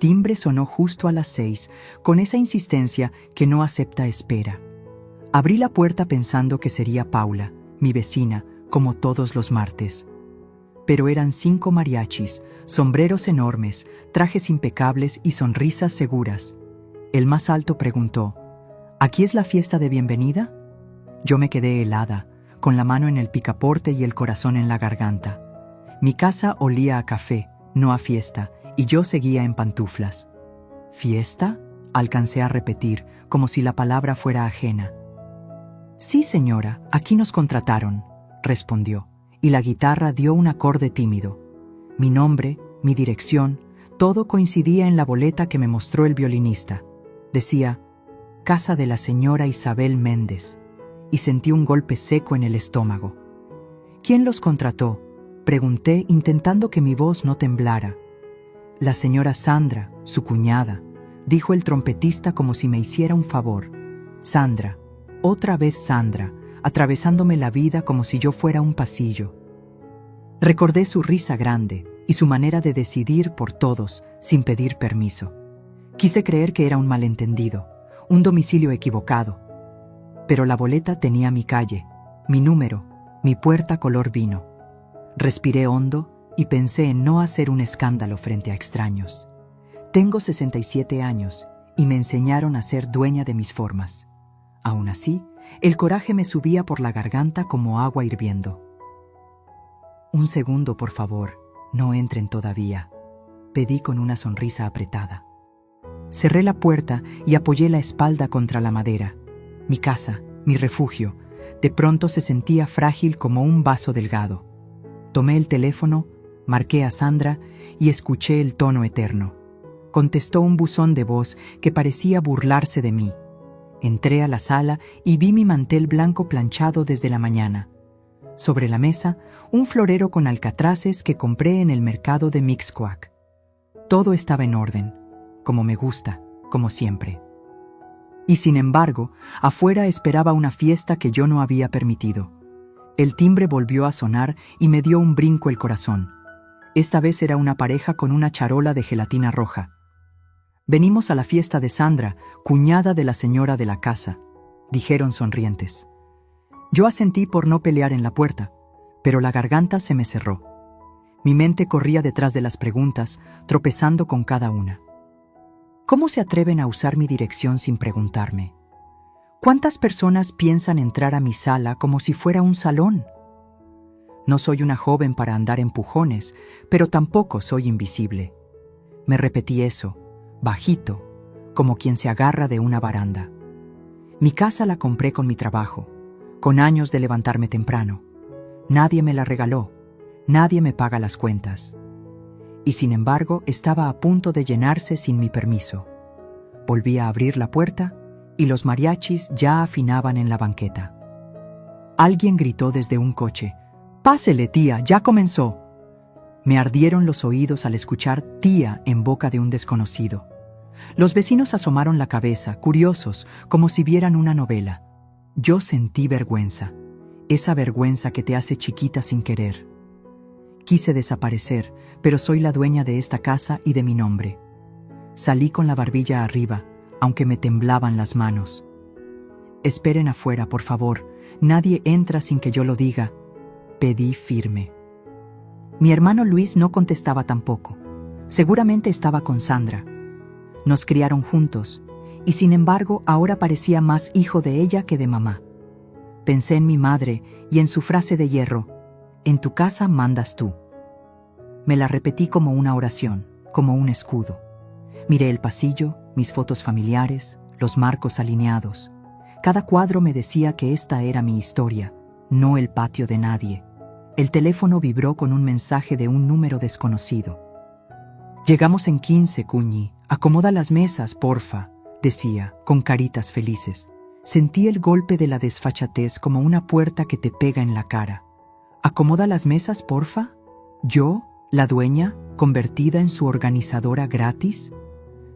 timbre sonó justo a las 6, con esa insistencia que no acepta espera. Abrí la puerta pensando que sería Paula, mi vecina, como todos los martes. Pero eran 5 mariachis, sombreros enormes, trajes impecables y sonrisas seguras. El más alto preguntó: ¿Aquí es la fiesta de bienvenida? Yo me quedé helada, con la mano en el picaporte y el corazón en la garganta. Mi casa olía a café, no a fiesta, y yo seguía en pantuflas. ¿Fiesta?, alcancé a repetir, como si la palabra fuera ajena. Sí, señora, aquí nos contrataron, respondió, y la guitarra dio un acorde tímido. Mi nombre, mi dirección, todo coincidía en la boleta que me mostró el violinista. Decía: Casa de la señora Isabel Méndez, y sentí un golpe seco en el estómago. ¿Quién los contrató?, pregunté, intentando que mi voz no temblara. La señora Sandra, su cuñada, dijo el trompetista como si me hiciera un favor. Sandra, otra vez Sandra, atravesándome la vida como si yo fuera un pasillo. Recordé su risa grande y su manera de decidir por todos sin pedir permiso. Quise creer que era un malentendido, un domicilio equivocado. Pero la boleta tenía mi calle, mi número, mi puerta color vino. Respiré hondo y pensé en no hacer un escándalo frente a extraños. Tengo 67 años y me enseñaron a ser dueña de mis formas. Aún así, el coraje me subía por la garganta como agua hirviendo. Un segundo, por favor, no entren todavía, pedí con una sonrisa apretada. Cerré la puerta y apoyé la espalda contra la madera. Mi casa, mi refugio, de pronto se sentía frágil como un vaso delgado. Tomé el teléfono, marqué a Sandra y escuché el tono eterno. Contestó un buzón de voz que parecía burlarse de mí. Entré a la sala y vi mi mantel blanco planchado desde la mañana. Sobre la mesa, un florero con alcatraces que compré en el mercado de Mixcoac. Todo estaba en orden, como me gusta, como siempre. Y sin embargo, afuera esperaba una fiesta que yo no había permitido. El timbre volvió a sonar y me dio un brinco el corazón. Esta vez era una pareja con una charola de gelatina roja. Venimos a la fiesta de Sandra, cuñada de la señora de la casa, dijeron sonrientes. Yo asentí por no pelear en la puerta, pero la garganta se me cerró. Mi mente corría detrás de las preguntas, tropezando con cada una. ¿Cómo se atreven a usar mi dirección sin preguntarme? ¿Cuántas personas piensan entrar a mi sala como si fuera un salón? No soy una joven para andar empujones, pero tampoco soy invisible. Me repetí eso, bajito, como quien se agarra de una baranda. Mi casa la compré con mi trabajo, con años de levantarme temprano. Nadie me la regaló, nadie me paga las cuentas. Y sin embargo, estaba a punto de llenarse sin mi permiso. Volví a abrir la puerta y los mariachis ya afinaban en la banqueta. Alguien gritó desde un coche: «¡Pásele, tía, ya comenzó!». Me ardieron los oídos al escuchar «tía» en boca de un desconocido. Los vecinos asomaron la cabeza, curiosos, como si vieran una novela. Yo sentí vergüenza, esa vergüenza que te hace chiquita sin querer. Quise desaparecer, pero soy la dueña de esta casa y de mi nombre. Salí con la barbilla arriba, aunque me temblaban las manos. «Esperen afuera, por favor, nadie entra sin que yo lo diga», pedí firme. Mi hermano Luis no contestaba tampoco. Seguramente estaba con Sandra. Nos criaron juntos, y sin embargo ahora parecía más hijo de ella que de mamá. Pensé en mi madre y en su frase de hierro: «En tu casa mandas tú». Me la repetí como una oración, como un escudo. Miré el pasillo, mis fotos familiares, los marcos alineados. Cada cuadro me decía que esta era mi historia, no el patio de nadie. El teléfono vibró con un mensaje de un número desconocido. «Llegamos en 15, Cuñi. Acomoda las mesas, porfa», decía, con caritas felices. Sentí el golpe de la desfachatez como una puerta que te pega en la cara. «¿Acomoda las mesas, porfa?». ¿Yo, la dueña, convertida en su organizadora gratis?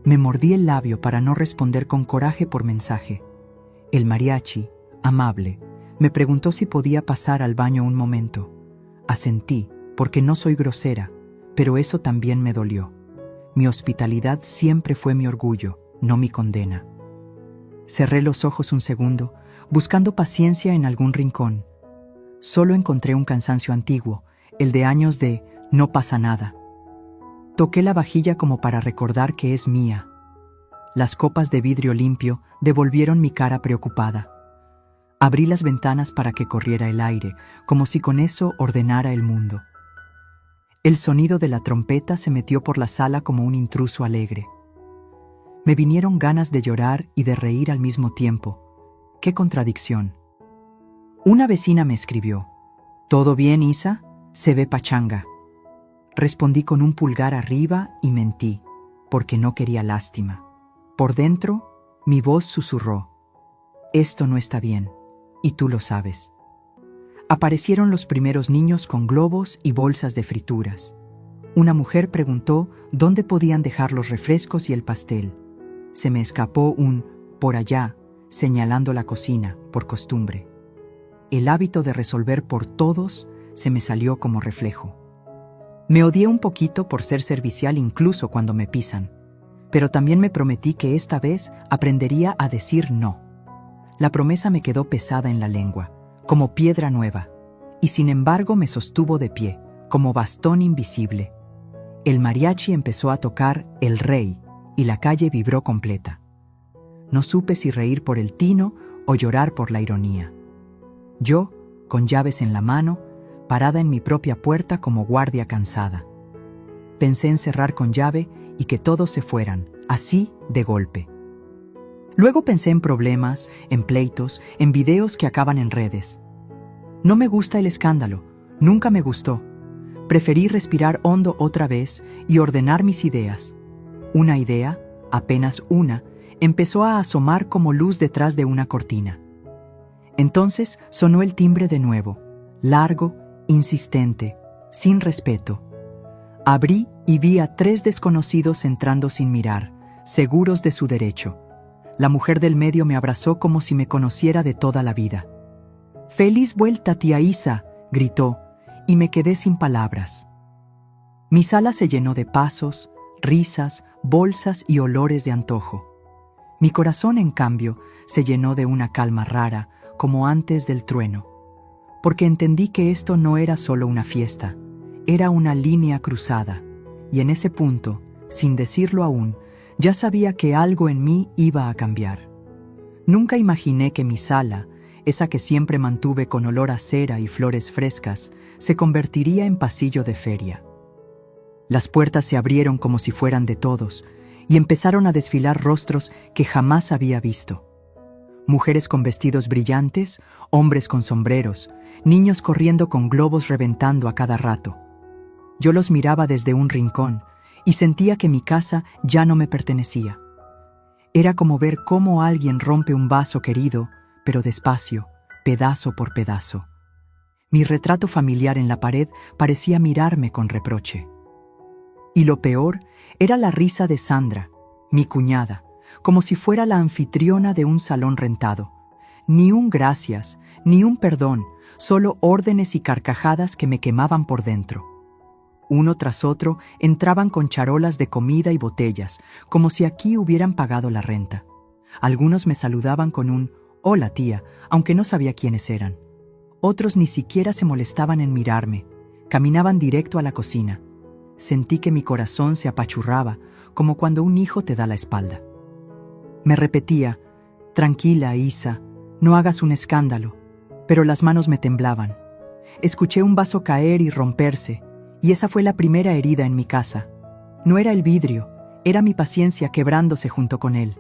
Me mordí el labio para no responder con coraje por mensaje. El mariachi, amable, me preguntó si podía pasar al baño un momento. Asentí, porque no soy grosera, pero eso también me dolió. Mi hospitalidad siempre fue mi orgullo, no mi condena. Cerré los ojos un segundo, buscando paciencia en algún rincón. Solo encontré un cansancio antiguo, el de años de no pasa nada. Toqué la vajilla como para recordar que es mía. Las copas de vidrio limpio devolvieron mi cara preocupada. Abrí las ventanas para que corriera el aire, como si con eso ordenara el mundo. El sonido de la trompeta se metió por la sala como un intruso alegre. Me vinieron ganas de llorar y de reír al mismo tiempo. ¡Qué contradicción! Una vecina me escribió: «¿Todo bien, Isa? Se ve pachanga». Respondí con un pulgar arriba y mentí, porque no quería lástima. Por dentro, mi voz susurró: «Esto no está bien, y tú lo sabes». Aparecieron los primeros niños con globos y bolsas de frituras. Una mujer preguntó dónde podían dejar los refrescos y el pastel. Se me escapó un «por allá», señalando la cocina, por costumbre. El hábito de resolver por todos se me salió como reflejo. Me odié un poquito por ser servicial incluso cuando me pisan, pero también me prometí que esta vez aprendería a decir no. La promesa me quedó pesada en la lengua, como piedra nueva, y sin embargo me sostuvo de pie, como bastón invisible. El mariachi empezó a tocar El Rey y la calle vibró completa. No supe si reír por el tino o llorar por la ironía. Yo, con llaves en la mano, parada en mi propia puerta como guardia cansada. Pensé en cerrar con llave y que todos se fueran, así de golpe. Luego pensé en problemas, en pleitos, en videos que acaban en redes. No me gusta el escándalo, nunca me gustó. Preferí respirar hondo otra vez y ordenar mis ideas. Una idea, apenas una, empezó a asomar como luz detrás de una cortina. Entonces sonó el timbre de nuevo, largo, insistente, sin respeto. Abrí y vi a 3 desconocidos entrando sin mirar, seguros de su derecho. La mujer del medio me abrazó como si me conociera de toda la vida. «¡Feliz vuelta, tía Isa!», gritó, y me quedé sin palabras. Mi sala se llenó de pasos, risas, bolsas y olores de antojo. Mi corazón, en cambio, se llenó de una calma rara, como antes del trueno, porque entendí que esto no era solo una fiesta, era una línea cruzada, y en ese punto, sin decirlo aún, ya sabía que algo en mí iba a cambiar. Nunca imaginé que mi sala, esa que siempre mantuve con olor a cera y flores frescas, se convertiría en pasillo de feria. Las puertas se abrieron como si fueran de todos, y empezaron a desfilar rostros que jamás había visto. Mujeres con vestidos brillantes, hombres con sombreros, niños corriendo con globos reventando a cada rato. Yo los miraba desde un rincón y sentía que mi casa ya no me pertenecía. Era como ver cómo alguien rompe un vaso querido, pero despacio, pedazo por pedazo. Mi retrato familiar en la pared parecía mirarme con reproche. Y lo peor era la risa de Sandra, mi cuñada, como si fuera la anfitriona de un salón rentado. Ni un gracias, ni un perdón, solo órdenes y carcajadas que me quemaban por dentro. Uno tras otro entraban con charolas de comida y botellas, como si aquí hubieran pagado la renta. Algunos me saludaban con un «Hola, tía», aunque no sabía quiénes eran. Otros ni siquiera se molestaban en mirarme, caminaban directo a la cocina. Sentí que mi corazón se apachurraba, como cuando un hijo te da la espalda. Me repetía: «Tranquila, Isa, no hagas un escándalo», pero las manos me temblaban. Escuché un vaso caer y romperse, y esa fue la primera herida en mi casa. No era el vidrio, era mi paciencia quebrándose junto con él.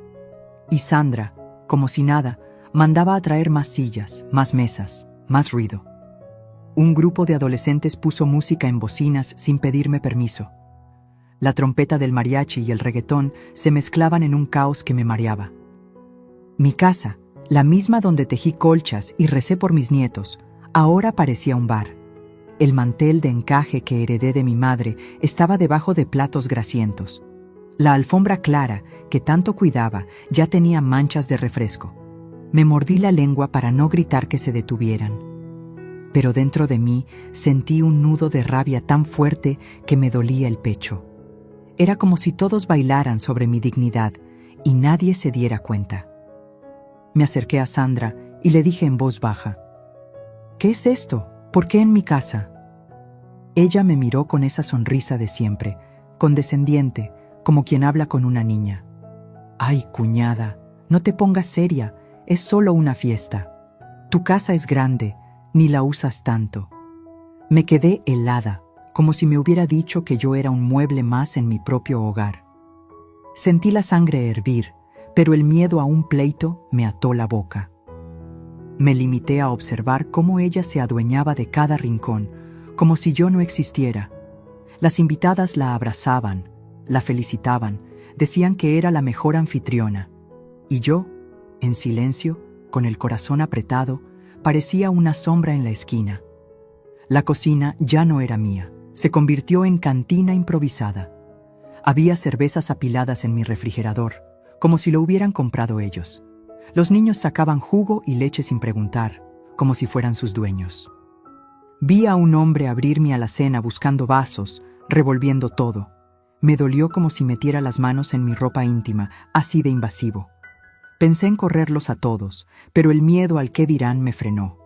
Y Sandra, como si nada, mandaba a traer más sillas, más mesas, más ruido. Un grupo de adolescentes puso música en bocinas sin pedirme permiso. La trompeta del mariachi y el reggaetón se mezclaban en un caos que me mareaba. Mi casa, la misma donde tejí colchas y recé por mis nietos, ahora parecía un bar. El mantel de encaje que heredé de mi madre estaba debajo de platos grasientos. La alfombra clara, que tanto cuidaba, ya tenía manchas de refresco. Me mordí la lengua para no gritar que se detuvieran. Pero dentro de mí sentí un nudo de rabia tan fuerte que me dolía el pecho. Era como si todos bailaran sobre mi dignidad y nadie se diera cuenta. Me acerqué a Sandra y le dije en voz baja: «¿Qué es esto? ¿Por qué en mi casa?». Ella me miró con esa sonrisa de siempre, condescendiente, como quien habla con una niña. «Ay, cuñada, no te pongas seria, es solo una fiesta. Tu casa es grande, ni la usas tanto». Me quedé helada, como si me hubiera dicho que yo era un mueble más en mi propio hogar. Sentí la sangre hervir, pero el miedo a un pleito me ató la boca. Me limité a observar cómo ella se adueñaba de cada rincón, como si yo no existiera. Las invitadas la abrazaban, la felicitaban, decían que era la mejor anfitriona. Y yo, en silencio, con el corazón apretado, parecía una sombra en la esquina. La cocina ya no era mía, se convirtió en cantina improvisada. Había cervezas apiladas en mi refrigerador, como si lo hubieran comprado ellos. Los niños sacaban jugo y leche sin preguntar, como si fueran sus dueños. Vi a un hombre abrir mi alacena buscando vasos, revolviendo todo. Me dolió como si metiera las manos en mi ropa íntima, así de invasivo. Pensé en correrlos a todos, pero el miedo al qué dirán me frenó.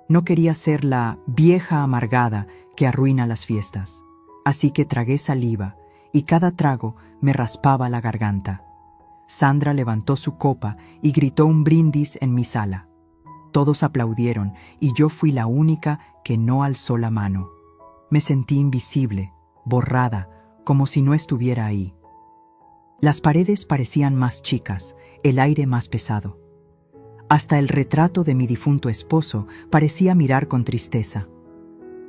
No quería ser la vieja amargada que arruina las fiestas. Así que tragué saliva y cada trago me raspaba la garganta. Sandra levantó su copa y gritó un brindis en mi sala. Todos aplaudieron y yo fui la única que no alzó la mano. Me sentí invisible, borrada, como si no estuviera ahí. Las paredes parecían más chicas, el aire más pesado. Hasta el retrato de mi difunto esposo parecía mirar con tristeza.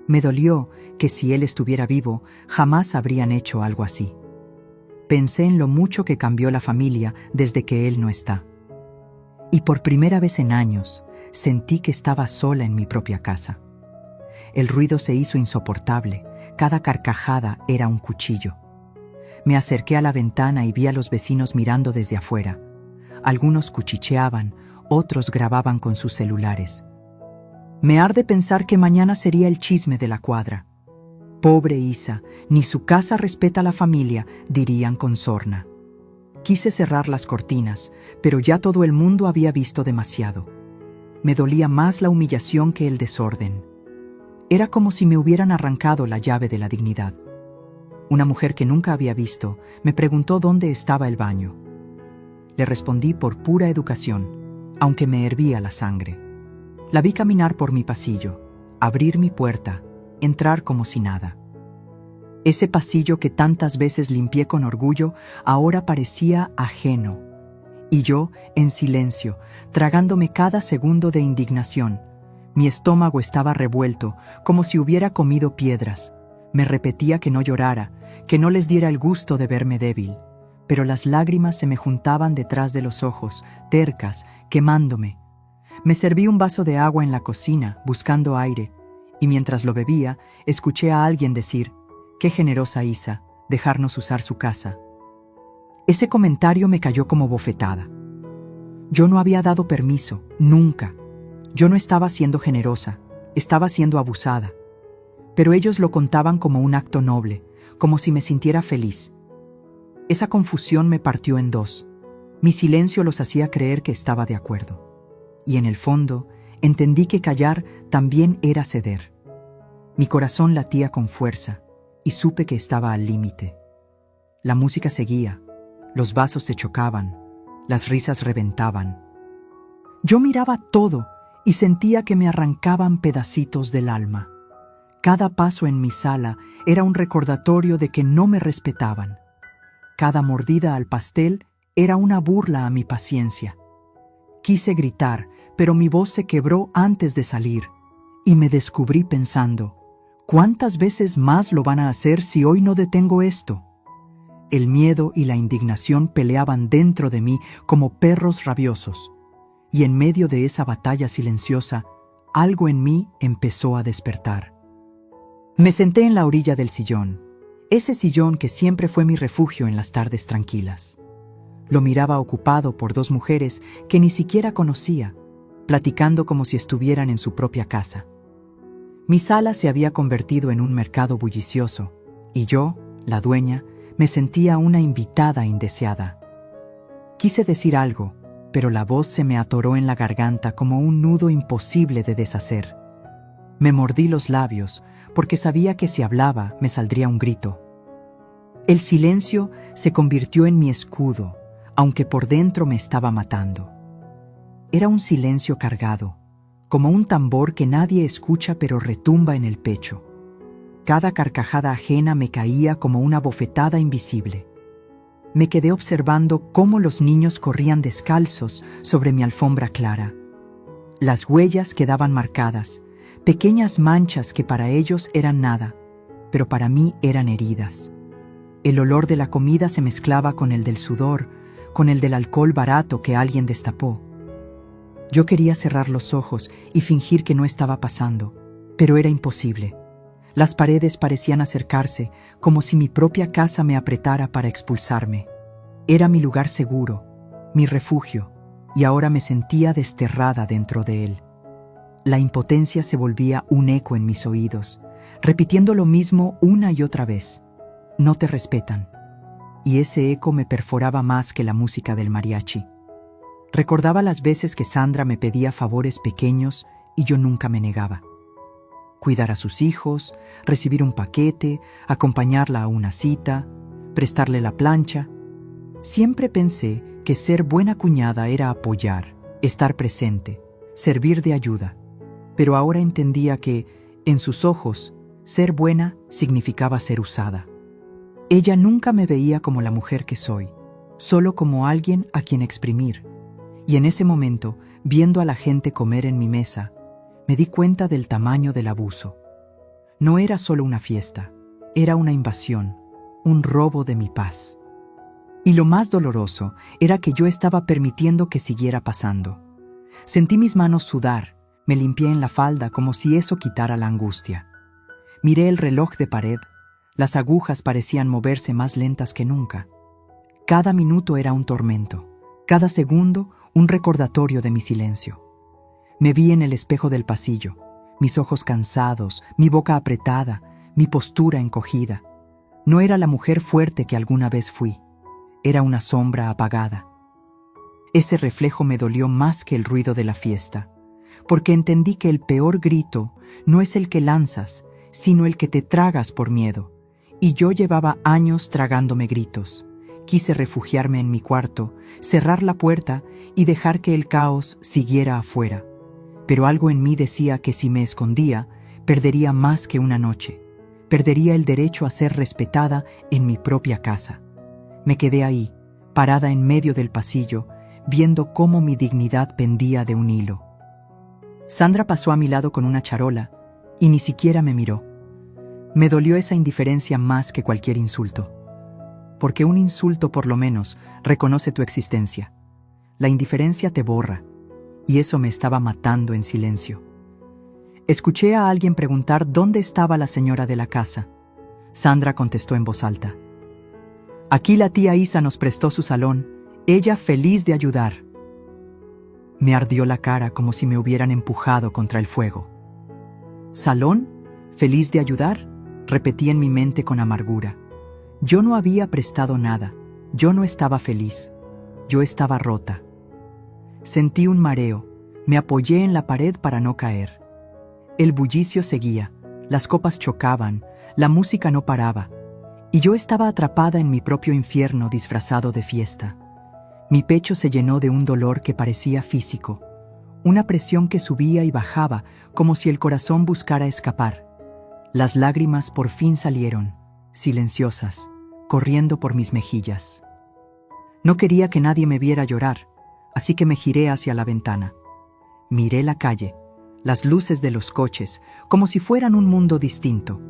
Me dolió que si él estuviera vivo, jamás habrían hecho algo así. Pensé en lo mucho que cambió la familia desde que él no está. Y por primera vez en años, sentí que estaba sola en mi propia casa. El ruido se hizo insoportable, cada carcajada era un cuchillo. Me acerqué a la ventana y vi a los vecinos mirando desde afuera. Algunos cuchicheaban, otros grababan con sus celulares. Me arde pensar que mañana sería el chisme de la cuadra. Pobre Isa, ni su casa respeta a la familia, dirían con sorna. Quise cerrar las cortinas, pero ya todo el mundo había visto demasiado. Me dolía más la humillación que el desorden. Era como si me hubieran arrancado la llave de la dignidad. Una mujer que nunca había visto me preguntó dónde estaba el baño. Le respondí por pura educación, aunque me hervía la sangre. La vi caminar por mi pasillo, abrir mi puerta, entrar como si nada. Ese pasillo que tantas veces limpié con orgullo ahora parecía ajeno. Y yo, en silencio, tragándome cada segundo de indignación. Mi estómago estaba revuelto, como si hubiera comido piedras. Me repetía que no llorara, que no les diera el gusto de verme débil. Pero las lágrimas se me juntaban detrás de los ojos, tercas, quemándome. Me serví un vaso de agua en la cocina, buscando aire, y mientras lo bebía, escuché a alguien decir: «Qué generosa Isa, dejarnos usar su casa». Ese comentario me cayó como bofetada. Yo no había dado permiso, nunca. Yo no estaba siendo generosa, estaba siendo abusada. Pero ellos lo contaban como un acto noble, como si me sintiera feliz. Esa confusión me partió en dos. Mi silencio los hacía creer que estaba de acuerdo. Y en el fondo, entendí que callar también era ceder. Mi corazón latía con fuerza y supe que estaba al límite. La música seguía, los vasos se chocaban, las risas reventaban. Yo miraba todo y sentía que me arrancaban pedacitos del alma. Cada paso en mi sala era un recordatorio de que no me respetaban. Cada mordida al pastel era una burla a mi paciencia. Quise gritar, pero mi voz se quebró antes de salir, y me descubrí pensando: ¿cuántas veces más lo van a hacer si hoy no detengo esto? El miedo y la indignación peleaban dentro de mí como perros rabiosos, y en medio de esa batalla silenciosa, algo en mí empezó a despertar. Me senté en la orilla del sillón, ese sillón que siempre fue mi refugio en las tardes tranquilas. Lo miraba ocupado por dos mujeres que ni siquiera conocía, platicando como si estuvieran en su propia casa. Mi sala se había convertido en un mercado bullicioso, y yo, la dueña, Me sentía una invitada indeseada. Quise decir algo, pero la voz se me atoró en la garganta como un nudo imposible de deshacer. Me mordí los labios, porque sabía que si hablaba me saldría un grito. El silencio se convirtió en mi escudo, aunque por dentro me estaba matando. Era un silencio cargado, como un tambor que nadie escucha pero retumba en el pecho. Cada carcajada ajena me caía como una bofetada invisible. Me quedé observando cómo los niños corrían descalzos sobre mi alfombra clara. Las huellas quedaban marcadas, pequeñas manchas que para ellos eran nada, pero para mí eran heridas. El olor de la comida se mezclaba con el del sudor, con el del alcohol barato que alguien destapó. Yo quería cerrar los ojos y fingir que no estaba pasando, pero era imposible. Las paredes parecían acercarse, como si mi propia casa me apretara para expulsarme. Era mi lugar seguro, mi refugio, y ahora me sentía desterrada dentro de él. La impotencia se volvía un eco en mis oídos, repitiendo lo mismo una y otra vez. No te respetan. Y ese eco me perforaba más que la música del mariachi. Recordaba las veces que Sandra me pedía favores pequeños y yo nunca me negaba. Cuidar a sus hijos, recibir un paquete, acompañarla a una cita, prestarle la plancha. Siempre pensé que ser buena cuñada era apoyar, estar presente, servir de ayuda. Pero ahora entendía que, en sus ojos, ser buena significaba ser usada. Ella nunca me veía como la mujer que soy, solo como alguien a quien exprimir. Y en ese momento, viendo a la gente comer en mi mesa, me di cuenta del tamaño del abuso. No era solo una fiesta, era una invasión, un robo de mi paz. Y lo más doloroso era que yo estaba permitiendo que siguiera pasando. Sentí mis manos sudar, me limpié en la falda como si eso quitara la angustia. Miré el reloj de pared, las agujas parecían moverse más lentas que nunca. Cada minuto era un tormento, cada segundo un recordatorio de mi silencio. Me vi en el espejo del pasillo, mis ojos cansados, mi boca apretada, mi postura encogida. No era la mujer fuerte que alguna vez fui, era una sombra apagada. Ese reflejo me dolió más que el ruido de la fiesta, porque entendí que el peor grito no es el que lanzas, sino el que te tragas por miedo. Y yo llevaba años tragándome gritos. Quise refugiarme en mi cuarto, cerrar la puerta y dejar que el caos siguiera afuera. Pero algo en mí decía que si me escondía, perdería más que una noche. Perdería el derecho a ser respetada en mi propia casa. Me quedé ahí, parada en medio del pasillo, viendo cómo mi dignidad pendía de un hilo. Sandra pasó a mi lado con una charola y ni siquiera me miró. Me dolió esa indiferencia más que cualquier insulto. Porque un insulto, por lo menos, reconoce tu existencia. La indiferencia te borra, y eso me estaba matando en silencio. Escuché a alguien preguntar dónde estaba la señora de la casa. Sandra contestó en voz alta. Aquí la tía Isa nos prestó su salón, ella feliz de ayudar. Me ardió la cara como si me hubieran empujado contra el fuego. ¿Salón? ¿Feliz de ayudar? Repetí en mi mente con amargura. Yo no había prestado nada, yo no estaba feliz, yo estaba rota. Sentí un mareo, me apoyé en la pared para no caer. El bullicio seguía, las copas chocaban, la música no paraba, y yo estaba atrapada en mi propio infierno disfrazado de fiesta. Mi pecho se llenó de un dolor que parecía físico, una presión que subía y bajaba como si el corazón buscara escapar. Las lágrimas por fin salieron, silenciosas, corriendo por mis mejillas. No quería que nadie me viera llorar, así que me giré hacia la ventana. Miré la calle, las luces de los coches, como si fueran un mundo distinto.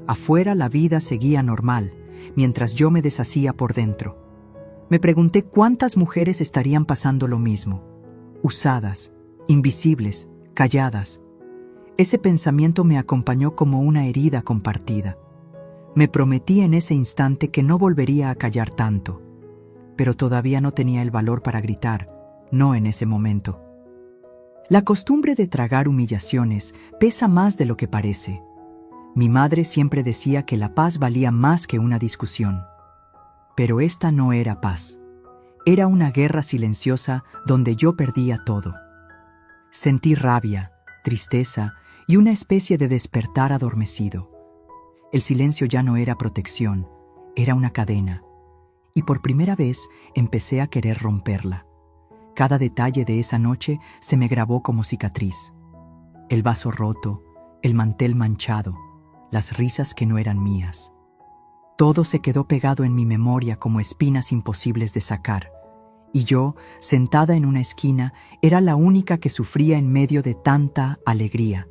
Afuera la vida seguía normal, mientras yo me deshacía por dentro. Me pregunté cuántas mujeres estarían pasando lo mismo, usadas, invisibles, calladas. Ese pensamiento me acompañó como una herida compartida. Me prometí en ese instante que no volvería a callar tanto, pero todavía no tenía el valor para gritar, no en ese momento. La costumbre de tragar humillaciones pesa más de lo que parece. Mi madre siempre decía que la paz valía más que una discusión. Pero esta no era paz. Era una guerra silenciosa donde yo perdía todo. Sentí rabia, tristeza y una especie de despertar adormecido. El silencio ya no era protección, era una cadena. Y por primera vez empecé a querer romperla. Cada detalle de esa noche se me grabó como cicatriz. El vaso roto, el mantel manchado, las risas que no eran mías. Todo se quedó pegado en mi memoria como espinas imposibles de sacar. Y yo, sentada en una esquina, era la única que sufría en medio de tanta alegría.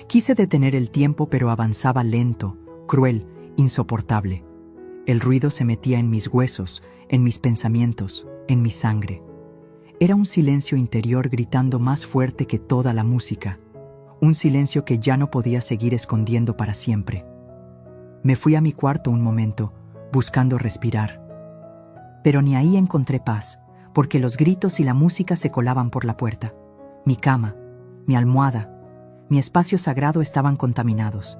Quise detener el tiempo, pero avanzaba lento, cruel, insoportable. El ruido se metía en mis huesos, en mis pensamientos, en mi sangre. Era un silencio interior gritando más fuerte que toda la música. Un silencio que ya no podía seguir escondiendo para siempre. Me fui a mi cuarto un momento, buscando respirar. Pero ni ahí encontré paz, porque los gritos y la música se colaban por la puerta. Mi cama, mi almohada, mi espacio sagrado estaban contaminados.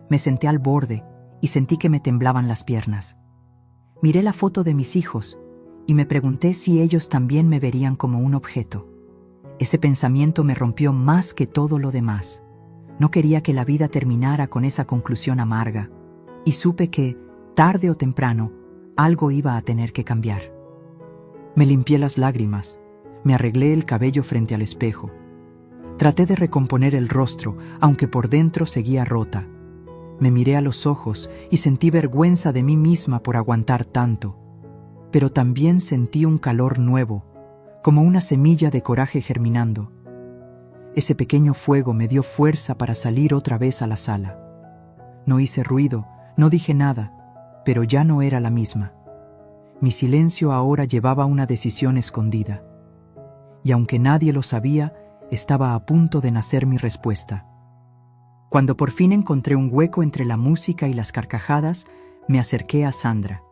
Me senté al borde y sentí que me temblaban las piernas. Miré la foto de mis hijos y me pregunté si ellos también me verían como un objeto. Ese pensamiento me rompió más que todo lo demás. No quería que la vida terminara con esa conclusión amarga, y supe que, tarde o temprano, algo iba a tener que cambiar. Me limpié las lágrimas, me arreglé el cabello frente al espejo. Traté de recomponer el rostro, aunque por dentro seguía rota. Me miré a los ojos y sentí vergüenza de mí misma por aguantar tanto. Pero también sentí un calor nuevo, como una semilla de coraje germinando. Ese pequeño fuego me dio fuerza para salir otra vez a la sala. No hice ruido, no dije nada, pero ya no era la misma. Mi silencio ahora llevaba una decisión escondida. Y aunque nadie lo sabía, estaba a punto de nacer mi respuesta. Cuando por fin encontré un hueco entre la música y las carcajadas, me acerqué a Sandra.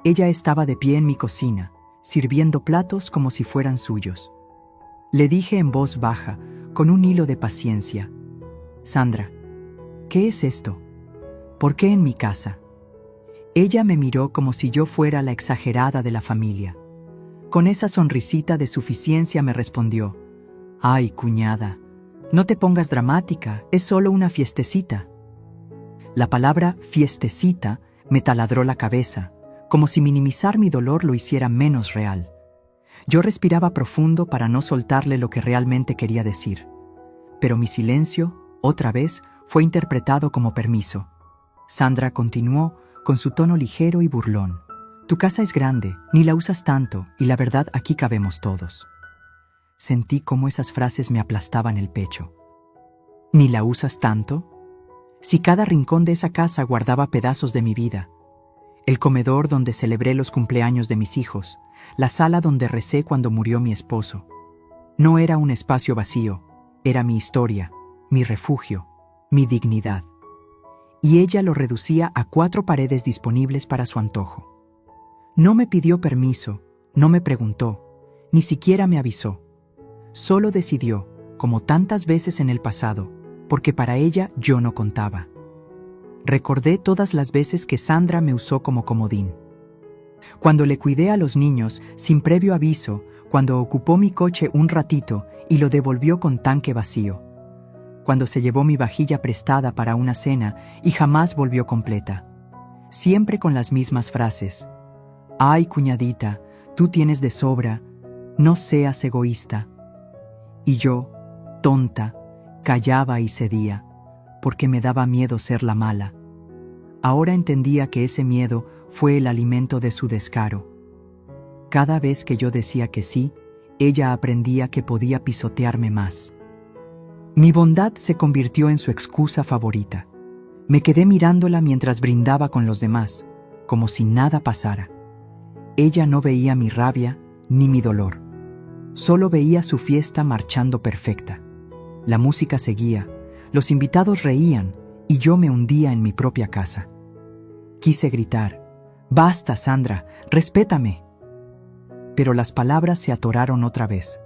Ella estaba de pie en mi cocina, sirviendo platos como si fueran suyos. Le dije en voz baja, con un hilo de paciencia: «Sandra, ¿qué es esto? ¿Por qué en mi casa?» Ella me miró como si yo fuera la exagerada de la familia. Con esa sonrisita de suficiencia me respondió: «Ay, cuñada, no te pongas dramática, es solo una fiestecita». La palabra fiestecita me taladró la cabeza, como si minimizar mi dolor lo hiciera menos real. Yo respiraba profundo para no soltarle lo que realmente quería decir. Pero mi silencio, otra vez, fue interpretado como permiso. Sandra continuó con su tono ligero y burlón: «Tu casa es grande, ni la usas tanto, y la verdad aquí cabemos todos». Sentí cómo esas frases me aplastaban el pecho. ¿Ni la usas tanto? Si cada rincón de esa casa guardaba pedazos de mi vida. El comedor donde celebré los cumpleaños de mis hijos, la sala donde recé cuando murió mi esposo. No era un espacio vacío, era mi historia, mi refugio, mi dignidad. Y ella lo reducía a 4 paredes disponibles para su antojo. No me pidió permiso, no me preguntó, ni siquiera me avisó. Solo decidió, como tantas veces en el pasado, porque para ella yo no contaba. Recordé todas las veces que Sandra me usó como comodín. Cuando le cuidé a los niños sin previo aviso, cuando ocupó mi coche un ratito y lo devolvió con tanque vacío. Cuando se llevó mi vajilla prestada para una cena y jamás volvió completa. Siempre con las mismas frases: «Ay, cuñadita, tú tienes de sobra, no seas egoísta». Y yo, tonta, callaba y cedía, porque me daba miedo ser la mala. Ahora entendía que ese miedo fue el alimento de su descaro. Cada vez que yo decía que sí, ella aprendía que podía pisotearme más. Mi bondad se convirtió en su excusa favorita. Me quedé mirándola mientras brindaba con los demás, como si nada pasara. Ella no veía mi rabia ni mi dolor. Solo veía su fiesta marchando perfecta. La música seguía, los invitados reían y yo me hundía en mi propia casa. Quise gritar: «Basta, Sandra, respétame». Pero las palabras se atoraron otra vez.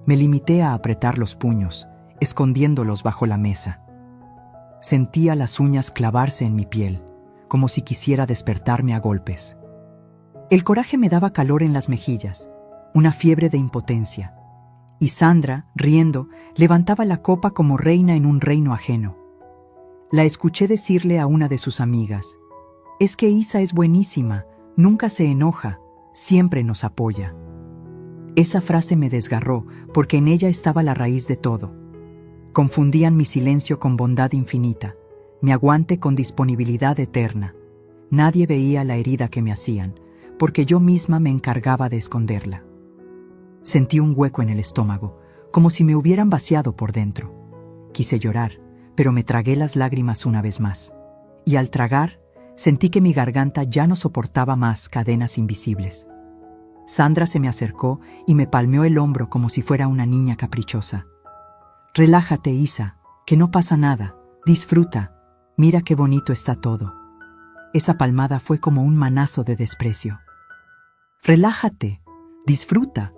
Me limité a apretar los puños, escondiéndolos bajo la mesa. Sentía las uñas clavarse en mi piel, como si quisiera despertarme a golpes. El coraje me daba calor en las mejillas, una fiebre de impotencia. Y Sandra, riendo, levantaba la copa como reina en un reino ajeno. La escuché decirle a una de sus amigas: «Es que Isa es buenísima, nunca se enoja, siempre nos apoya». Esa frase me desgarró porque en ella estaba la raíz de todo. Confundían mi silencio con bondad infinita, mi aguante con disponibilidad eterna. Nadie veía la herida que me hacían, porque yo misma me encargaba de esconderla. Sentí un hueco en el estómago, como si me hubieran vaciado por dentro. Quise llorar, pero me tragué las lágrimas una vez más. Y al tragar, sentí que mi garganta ya no soportaba más cadenas invisibles. Sandra se me acercó y me palmeó el hombro como si fuera una niña caprichosa. «Relájate, Isa, que no pasa nada. Disfruta. Mira qué bonito está todo». Esa palmada fue como un manazo de desprecio. «Relájate. Disfruta».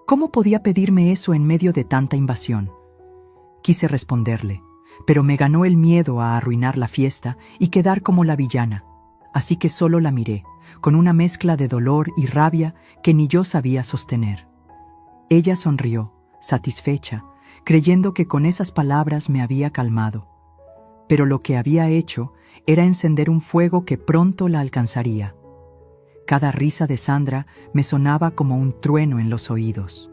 ¿Cómo podía pedirme eso en medio de tanta invasión? Quise responderle, pero me ganó el miedo a arruinar la fiesta y quedar como la villana. Así que solo la miré, con una mezcla de dolor y rabia que ni yo sabía sostener. Ella sonrió, satisfecha, creyendo que con esas palabras me había calmado. Pero lo que había hecho era encender un fuego que pronto la alcanzaría. Cada risa de Sandra me sonaba como un trueno en los oídos.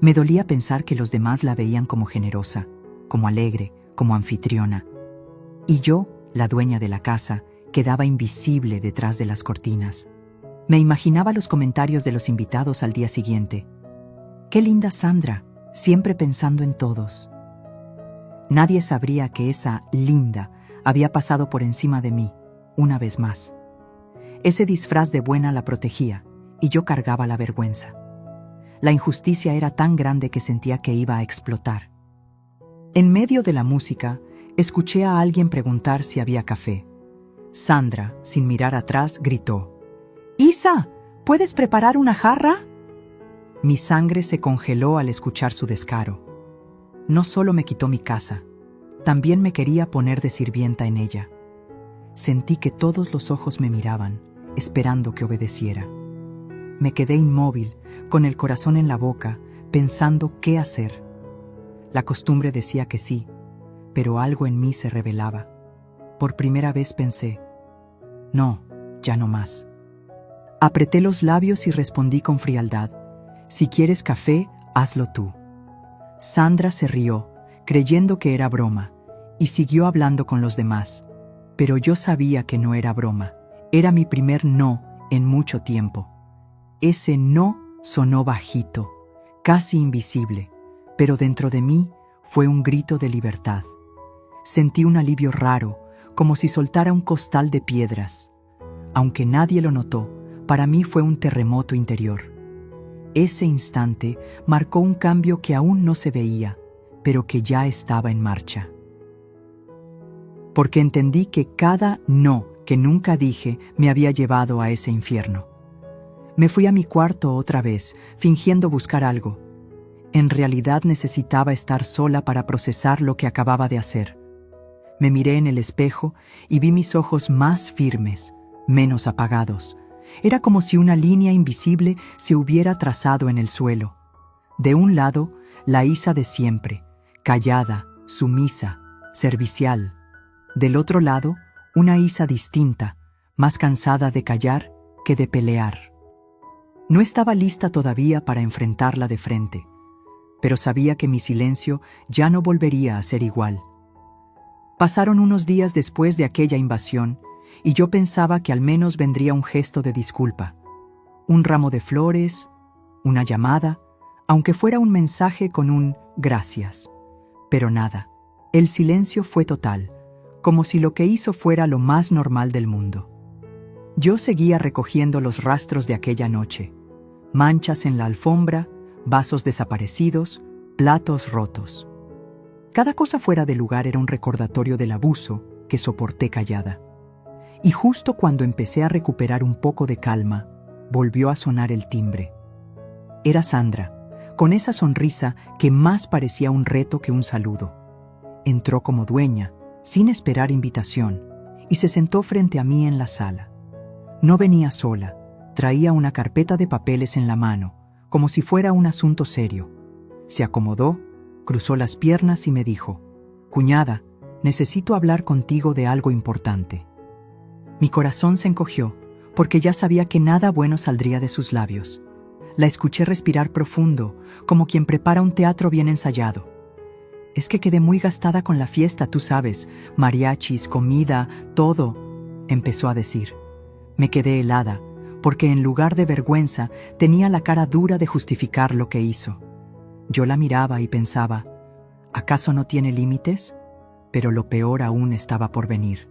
Me dolía pensar que los demás la veían como generosa, como alegre, como anfitriona. Y yo, la dueña de la casa, quedaba invisible detrás de las cortinas. Me imaginaba los comentarios de los invitados al día siguiente. «Qué linda Sandra, siempre pensando en todos». Nadie sabría que esa linda había pasado por encima de mí, una vez más. Ese disfraz de buena la protegía, y yo cargaba la vergüenza. La injusticia era tan grande que sentía que iba a explotar. En medio de la música, escuché a alguien preguntar si había café. Sandra, sin mirar atrás, gritó: «Isa, ¿puedes preparar una jarra?». Mi sangre se congeló al escuchar su descaro. No solo me quitó mi casa, también me quería poner de sirvienta en ella. Sentí que todos los ojos me miraban, esperando que obedeciera. Me quedé inmóvil, con el corazón en la boca, pensando qué hacer. La costumbre decía que sí, pero algo en mí se rebelaba. Por primera vez pensé: «No, ya no más». Apreté los labios y respondí con frialdad: «Si quieres café, hazlo tú». Sandra se rió, creyendo que era broma, y siguió hablando con los demás. Pero yo sabía que no era broma. Era mi primer no en mucho tiempo. Ese no sonó bajito, casi invisible, pero dentro de mí fue un grito de libertad. Sentí un alivio raro, como si soltara un costal de piedras. Aunque nadie lo notó, para mí fue un terremoto interior. Ese instante marcó un cambio que aún no se veía, pero que ya estaba en marcha. Porque entendí que cada no que nunca dije me había llevado a ese infierno. Me fui a mi cuarto otra vez, fingiendo buscar algo. En realidad necesitaba estar sola para procesar lo que acababa de hacer. Me miré en el espejo y vi mis ojos más firmes, menos apagados. Era como si una línea invisible se hubiera trazado en el suelo. De un lado, la Isa de siempre, callada, sumisa, servicial. Del otro lado, una Isa distinta, más cansada de callar que de pelear. No estaba lista todavía para enfrentarla de frente, pero sabía que mi silencio ya no volvería a ser igual. Pasaron unos días después de aquella invasión y yo pensaba que al menos vendría un gesto de disculpa, un ramo de flores, una llamada, aunque fuera un mensaje con un gracias. Pero nada, el silencio fue total, como si lo que hizo fuera lo más normal del mundo. Yo seguía recogiendo los rastros de aquella noche, manchas en la alfombra, vasos desaparecidos, platos rotos. Cada cosa fuera de lugar era un recordatorio del abuso que soporté callada. Y justo cuando empecé a recuperar un poco de calma, volvió a sonar el timbre. Era Sandra, con esa sonrisa que más parecía un reto que un saludo. Entró como dueña, sin esperar invitación, y se sentó frente a mí en la sala. No venía sola, Traía una carpeta de papeles en la mano, como si fuera un asunto serio. Se acomodó, cruzó las piernas y me dijo: «Cuñada, necesito hablar contigo de algo importante». Mi corazón se encogió, porque ya sabía que nada bueno saldría de sus labios. La escuché respirar profundo, como quien prepara un teatro bien ensayado. «Es que quedé muy gastada con la fiesta, tú sabes, mariachis, comida, todo», empezó a decir. Me quedé helada, porque en lugar de vergüenza tenía la cara dura de justificar lo que hizo. Yo la miraba y pensaba, ¿acaso no tiene límites? Pero lo peor aún estaba por venir.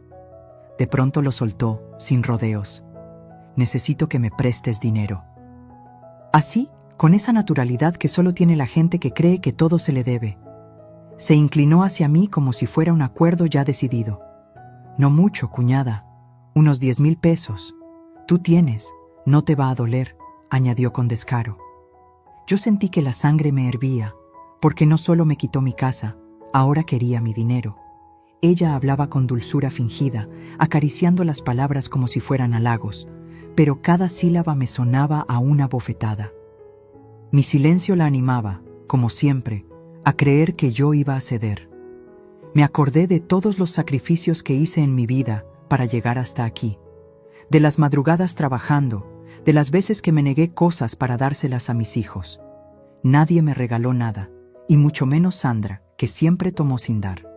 De pronto lo soltó, sin rodeos. «Necesito que me prestes dinero». Así, con esa naturalidad que solo tiene la gente que cree que todo se le debe. Se inclinó hacia mí como si fuera un acuerdo ya decidido. «No mucho, cuñada, unos 10,000 pesos. Tú tienes, no te va a doler», añadió con descaro. Yo sentí que la sangre me hervía, porque no solo me quitó mi casa, ahora quería mi dinero. Ella hablaba con dulzura fingida, acariciando las palabras como si fueran halagos, pero cada sílaba me sonaba a una bofetada. Mi silencio la animaba, como siempre, a creer que yo iba a ceder. Me acordé de todos los sacrificios que hice en mi vida para llegar hasta aquí, de las madrugadas trabajando, de las veces que me negué cosas para dárselas a mis hijos. Nadie me regaló nada, y mucho menos Sandra, que siempre tomó sin dar.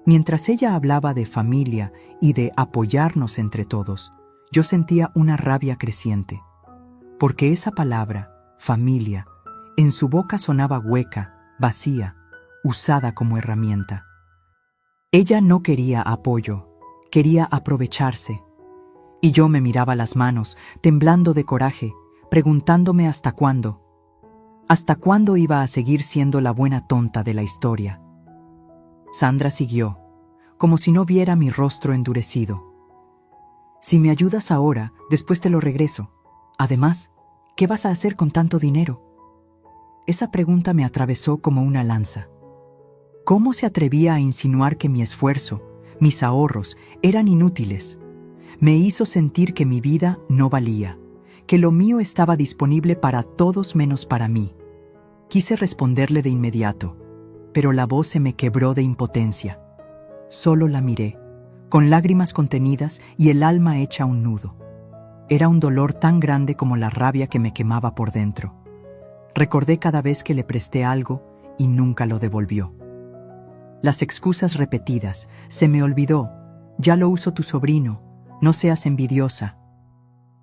Mientras ella hablaba de familia y de apoyarnos entre todos, yo sentía una rabia creciente, porque esa palabra, familia, en su boca sonaba hueca, vacía, usada como herramienta. Ella no quería apoyo, quería aprovecharse. Y yo me miraba las manos, temblando de coraje, preguntándome hasta cuándo iba a seguir siendo la buena tonta de la historia. Sandra siguió, como si no viera mi rostro endurecido. «Si me ayudas ahora, después te lo regreso. Además, ¿qué vas a hacer con tanto dinero?». Esa pregunta me atravesó como una lanza. ¿Cómo se atrevía a insinuar que mi esfuerzo, mis ahorros, eran inútiles? Me hizo sentir que mi vida no valía, que lo mío estaba disponible para todos menos para mí. Quise responderle de inmediato, pero la voz se me quebró de impotencia. Solo la miré, con lágrimas contenidas y el alma hecha un nudo. Era un dolor tan grande como la rabia que me quemaba por dentro. Recordé cada vez que le presté algo y nunca lo devolvió. Las excusas repetidas, «se me olvidó», «ya lo uso tu sobrino», «no seas envidiosa».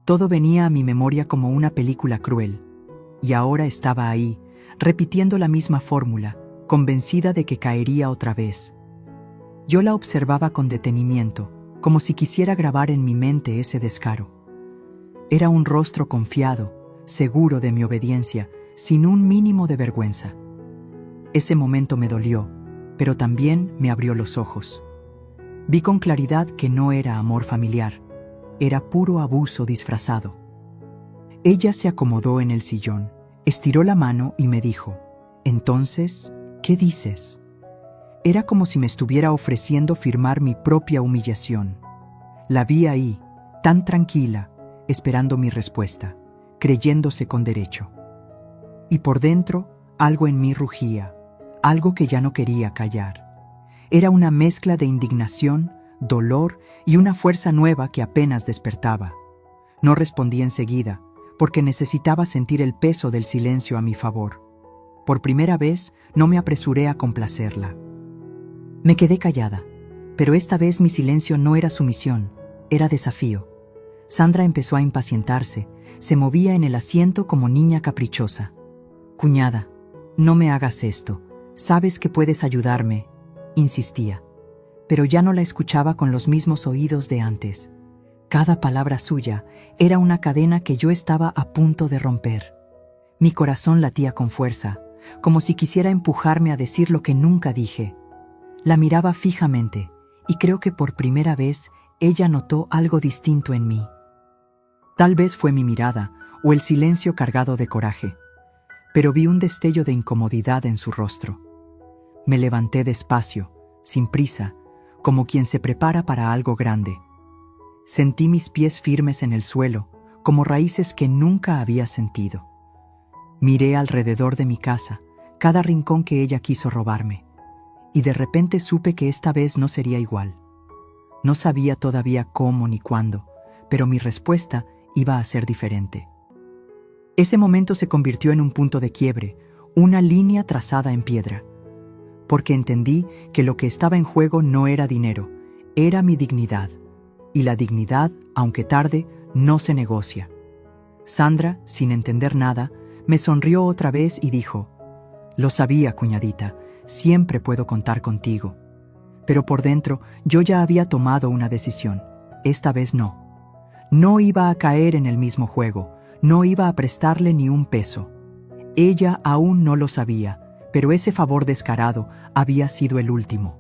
Todo venía a mi memoria como una película cruel, y ahora estaba ahí, repitiendo la misma fórmula, convencida de que caería otra vez. Yo la observaba con detenimiento, como si quisiera grabar en mi mente ese descaro. Era un rostro confiado, seguro de mi obediencia, sin un mínimo de vergüenza. Ese momento me dolió, pero también me abrió los ojos. Vi con claridad que no era amor familiar, era puro abuso disfrazado. Ella se acomodó en el sillón, estiró la mano y me dijo: «Entonces, ¿qué dices?». Era como si me estuviera ofreciendo firmar mi propia humillación. La vi ahí, tan tranquila, esperando mi respuesta, creyéndose con derecho. Y por dentro, algo en mí rugía, algo que ya no quería callar. Era una mezcla de indignación, dolor y una fuerza nueva que apenas despertaba. No respondí enseguida, porque necesitaba sentir el peso del silencio a mi favor. Por primera vez, no me apresuré a complacerla. Me quedé callada, pero esta vez mi silencio no era sumisión, era desafío. Sandra empezó a impacientarse, se movía en el asiento como niña caprichosa. «Cuñada, no me hagas esto, sabes que puedes ayudarme», insistía. Pero ya no la escuchaba con los mismos oídos de antes. Cada palabra suya era una cadena que yo estaba a punto de romper. Mi corazón latía con fuerza, como si quisiera empujarme a decir lo que nunca dije. La miraba fijamente, y creo que por primera vez ella notó algo distinto en mí. Tal vez fue mi mirada o el silencio cargado de coraje, pero vi un destello de incomodidad en su rostro. Me levanté despacio, sin prisa, como quien se prepara para algo grande. Sentí mis pies firmes en el suelo, como raíces que nunca había sentido. Miré alrededor de mi casa, cada rincón que ella quiso robarme, y de repente supe que esta vez no sería igual. No sabía todavía cómo ni cuándo, pero mi respuesta iba a ser diferente. Ese momento se convirtió en un punto de quiebre, una línea trazada en piedra, porque entendí que lo que estaba en juego no era dinero, era mi dignidad, y la dignidad, aunque tarde, no se negocia. Sandra, sin entender nada, me sonrió otra vez y dijo: «Lo sabía, cuñadita, siempre puedo contar contigo». Pero por dentro yo ya había tomado una decisión. Esta vez no. No iba a caer en el mismo juego, no iba a prestarle ni un peso. Ella aún no lo sabía, pero ese favor descarado había sido el último.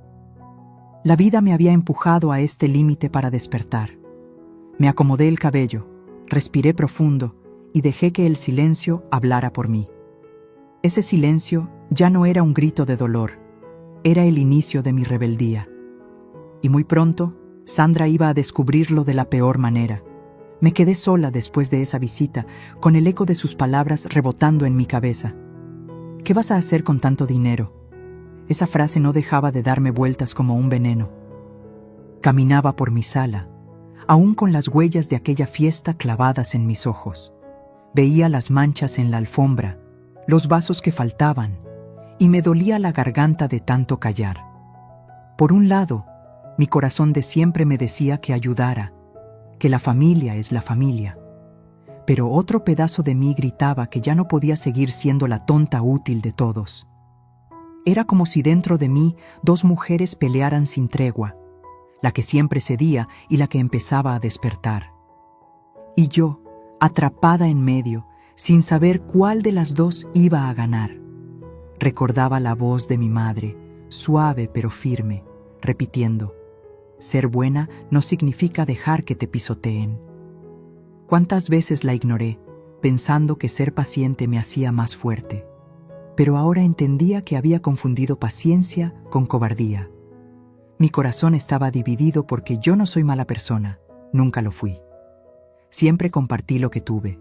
La vida me había empujado a este límite para despertar. Me acomodé el cabello, respiré profundo y dejé que el silencio hablara por mí. Ese silencio ya no era un grito de dolor, era el inicio de mi rebeldía. Y muy pronto, Sandra iba a descubrirlo de la peor manera. Me quedé sola después de esa visita, con el eco de sus palabras rebotando en mi cabeza. «¿Qué vas a hacer con tanto dinero?». Esa frase no dejaba de darme vueltas como un veneno. Caminaba por mi sala, aún con las huellas de aquella fiesta clavadas en mis ojos. Veía las manchas en la alfombra, los vasos que faltaban, y me dolía la garganta de tanto callar. Por un lado, mi corazón de siempre me decía que ayudara, que la familia es la familia. Pero otro pedazo de mí gritaba que ya no podía seguir siendo la tonta útil de todos. Era como si dentro de mí dos mujeres pelearan sin tregua, la que siempre cedía y la que empezaba a despertar. Y yo, atrapada en medio, sin saber cuál de las dos iba a ganar. Recordaba la voz de mi madre, suave pero firme, repitiendo: «Ser buena no significa dejar que te pisoteen». ¿Cuántas veces la ignoré, pensando que ser paciente me hacía más fuerte? Pero ahora entendía que había confundido paciencia con cobardía. Mi corazón estaba dividido porque yo no soy mala persona, nunca lo fui. Siempre compartí lo que tuve,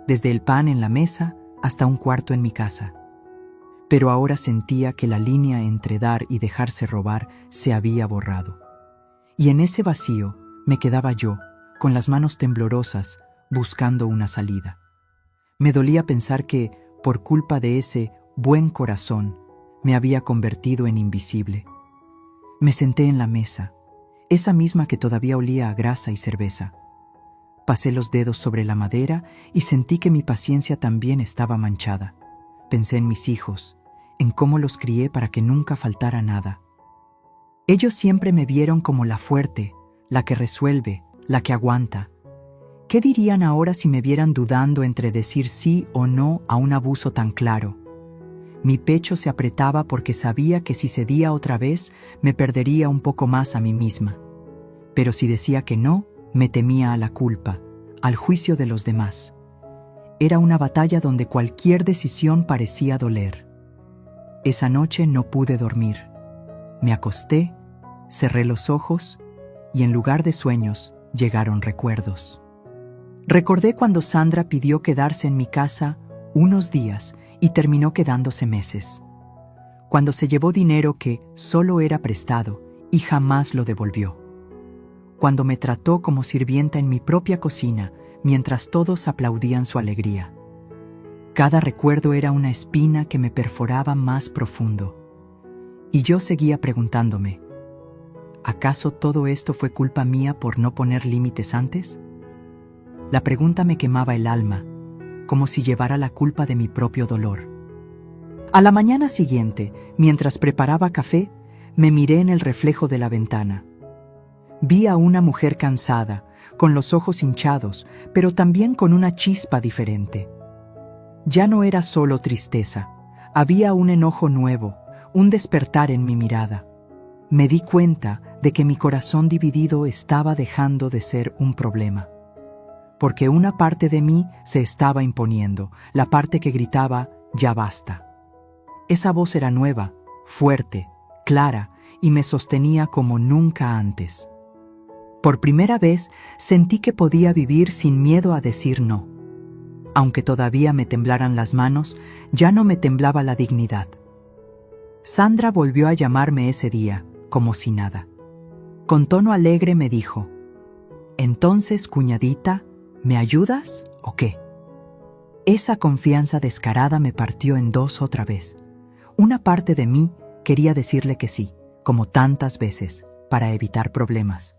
desde el pan en la mesa hasta un cuarto en mi casa. Pero ahora sentía que la línea entre dar y dejarse robar se había borrado. Y en ese vacío me quedaba yo, con las manos temblorosas, buscando una salida. Me dolía pensar que, por culpa de ese buen corazón, me había convertido en invisible. Me senté en la mesa, esa misma que todavía olía a grasa y cerveza. Pasé los dedos sobre la madera y sentí que mi paciencia también estaba manchada. Pensé en mis hijos, en cómo los crié para que nunca faltara nada. Ellos siempre me vieron como la fuerte, la que resuelve, la que aguanta. ¿Qué dirían ahora si me vieran dudando entre decir sí o no a un abuso tan claro? Mi pecho se apretaba porque sabía que si cedía otra vez, me perdería un poco más a mí misma. Pero si decía que no, me temía a la culpa, al juicio de los demás. Era una batalla donde cualquier decisión parecía doler. Esa noche no pude dormir. Me acosté, cerré los ojos y en lugar de sueños llegaron recuerdos. Recordé cuando Sandra pidió quedarse en mi casa unos días y terminó quedándose meses. Cuando se llevó dinero que solo era prestado y jamás lo devolvió. Cuando me trató como sirvienta en mi propia cocina mientras todos aplaudían su alegría. Cada recuerdo era una espina que me perforaba más profundo. Y yo seguía preguntándome, ¿acaso todo esto fue culpa mía por no poner límites antes? La pregunta me quemaba el alma, como si llevara la culpa de mi propio dolor. A la mañana siguiente, mientras preparaba café, me miré en el reflejo de la ventana. Vi a una mujer cansada, con los ojos hinchados, pero también con una chispa diferente. Ya no era solo tristeza, había un enojo nuevo, un despertar en mi mirada. Me di cuenta de que mi corazón dividido estaba dejando de ser un problema. Porque una parte de mí se estaba imponiendo, la parte que gritaba, «ya basta». Esa voz era nueva, fuerte, clara, y me sostenía como nunca antes. Por primera vez sentí que podía vivir sin miedo a decir no. Aunque todavía me temblaran las manos, ya no me temblaba la dignidad. Sandra volvió a llamarme ese día, como si nada. Con tono alegre me dijo: «Entonces, cuñadita, ¿me ayudas o qué?». Esa confianza descarada me partió en dos otra vez. Una parte de mí quería decirle que sí, como tantas veces, para evitar problemas.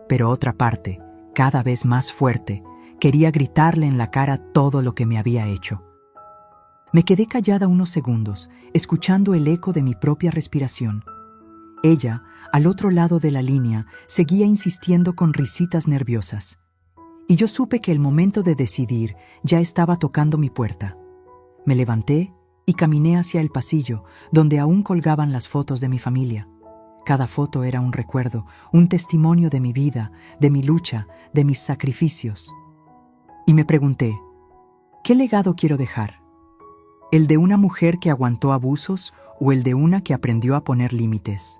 Pero otra parte, cada vez más fuerte, quería gritarle en la cara todo lo que me había hecho. Me quedé callada unos segundos, escuchando el eco de mi propia respiración. Ella, al otro lado de la línea, seguía insistiendo con risitas nerviosas. Y yo supe que el momento de decidir ya estaba tocando mi puerta. Me levanté y caminé hacia el pasillo, donde aún colgaban las fotos de mi familia. Cada foto era un recuerdo, un testimonio de mi vida, de mi lucha, de mis sacrificios. Y me pregunté, ¿qué legado quiero dejar? ¿El de una mujer que aguantó abusos o el de una que aprendió a poner límites?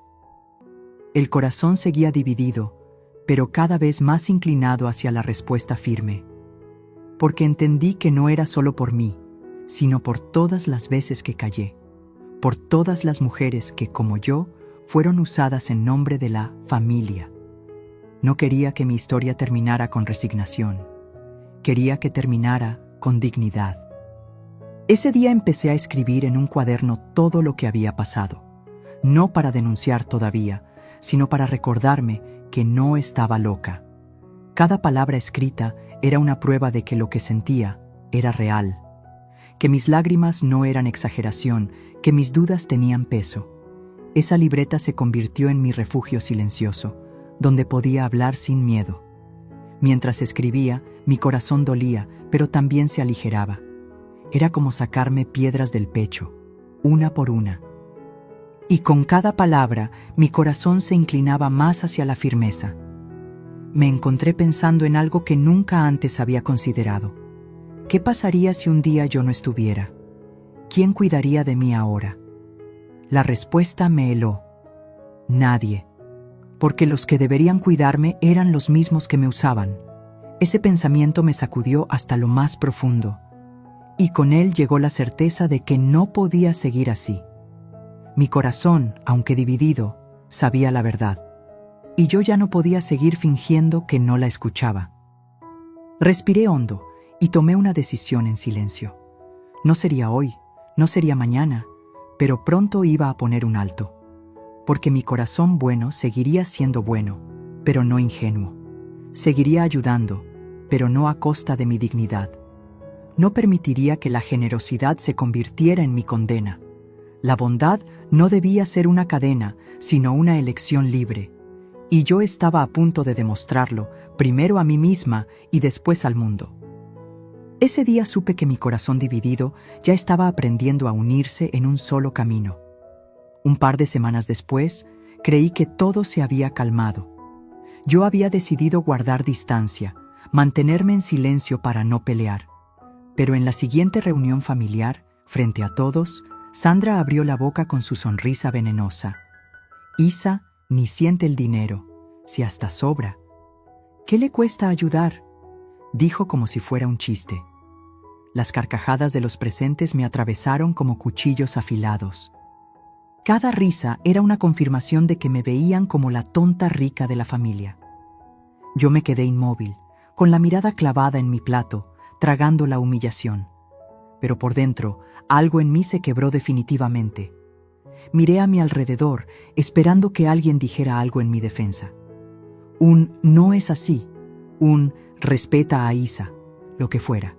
El corazón seguía dividido, pero cada vez más inclinado hacia la respuesta firme. Porque entendí que no era solo por mí, sino por todas las veces que callé, por todas las mujeres que, como yo, fueron usadas en nombre de la familia. No quería que mi historia terminara con resignación. Quería que terminara con dignidad. Ese día empecé a escribir en un cuaderno todo lo que había pasado, no para denunciar todavía, sino para recordarme que no estaba loca. Cada palabra escrita era una prueba de que lo que sentía era real, que mis lágrimas no eran exageración, que mis dudas tenían peso. Esa libreta se convirtió en mi refugio silencioso, donde podía hablar sin miedo. Mientras escribía, mi corazón dolía, pero también se aligeraba. Era como sacarme piedras del pecho, una por una. Y con cada palabra, mi corazón se inclinaba más hacia la firmeza. Me encontré pensando en algo que nunca antes había considerado. ¿Qué pasaría si un día yo no estuviera? ¿Quién cuidaría de mí ahora? La respuesta me heló. Nadie. Porque los que deberían cuidarme eran los mismos que me usaban. Ese pensamiento me sacudió hasta lo más profundo. Y con él llegó la certeza de que no podía seguir así. Mi corazón, aunque dividido, sabía la verdad. Y yo ya no podía seguir fingiendo que no la escuchaba. Respiré hondo y tomé una decisión en silencio. No sería hoy, no sería mañana, pero pronto iba a poner un alto. Porque mi corazón bueno seguiría siendo bueno, pero no ingenuo. Seguiría ayudando, pero no a costa de mi dignidad. No permitiría que la generosidad se convirtiera en mi condena. La bondad no debía ser una cadena, sino una elección libre. Y yo estaba a punto de demostrarlo, primero a mí misma y después al mundo. Ese día supe que mi corazón dividido ya estaba aprendiendo a unirse en un solo camino. Un par de semanas después, creí que todo se había calmado. Yo había decidido guardar distancia, mantenerme en silencio para no pelear. Pero en la siguiente reunión familiar, frente a todos, Sandra abrió la boca con su sonrisa venenosa. «Isa ni siente el dinero, si hasta sobra. ¿Qué le cuesta ayudar?», dijo como si fuera un chiste. Las carcajadas de los presentes me atravesaron como cuchillos afilados. Cada risa era una confirmación de que me veían como la tonta rica de la familia. Yo me quedé inmóvil, con la mirada clavada en mi plato, tragando la humillación. Pero por dentro, algo en mí se quebró definitivamente. Miré a mi alrededor, esperando que alguien dijera algo en mi defensa. Un «no es así», un «respeta a Isa», lo que fuera.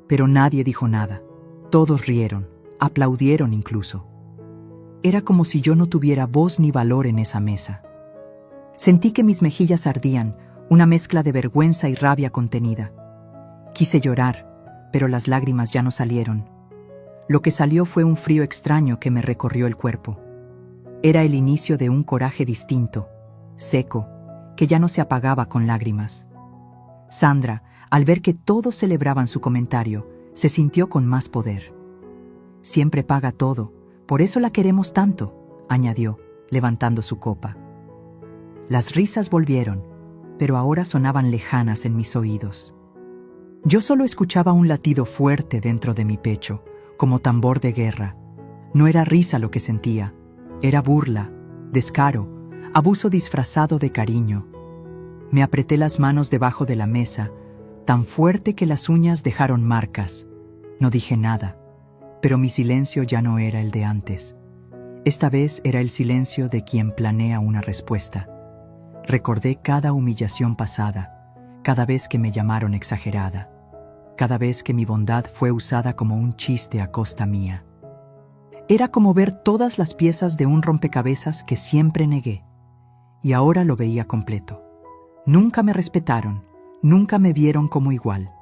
Pero nadie dijo nada. Todos rieron, aplaudieron incluso. Era como si yo no tuviera voz ni valor en esa mesa. Sentí que mis mejillas ardían, una mezcla de vergüenza y rabia contenida. Quise llorar, pero las lágrimas ya no salieron. Lo que salió fue un frío extraño que me recorrió el cuerpo. Era el inicio de un coraje distinto, seco, que ya no se apagaba con lágrimas. Sandra, al ver que todos celebraban su comentario, se sintió con más poder. «Siempre paga todo, por eso la queremos tanto», añadió, levantando su copa. Las risas volvieron, pero ahora sonaban lejanas en mis oídos. Yo solo escuchaba un latido fuerte dentro de mi pecho, como tambor de guerra. No era risa lo que sentía, era burla, descaro, abuso disfrazado de cariño. Me apreté las manos debajo de la mesa, tan fuerte que las uñas dejaron marcas. No dije nada, pero mi silencio ya no era el de antes. Esta vez era el silencio de quien planea una respuesta. Recordé cada humillación pasada, cada vez que me llamaron exagerada, cada vez que mi bondad fue usada como un chiste a costa mía. Era como ver todas las piezas de un rompecabezas que siempre negué, y ahora lo veía completo. Nunca me respetaron, nunca me vieron como igual.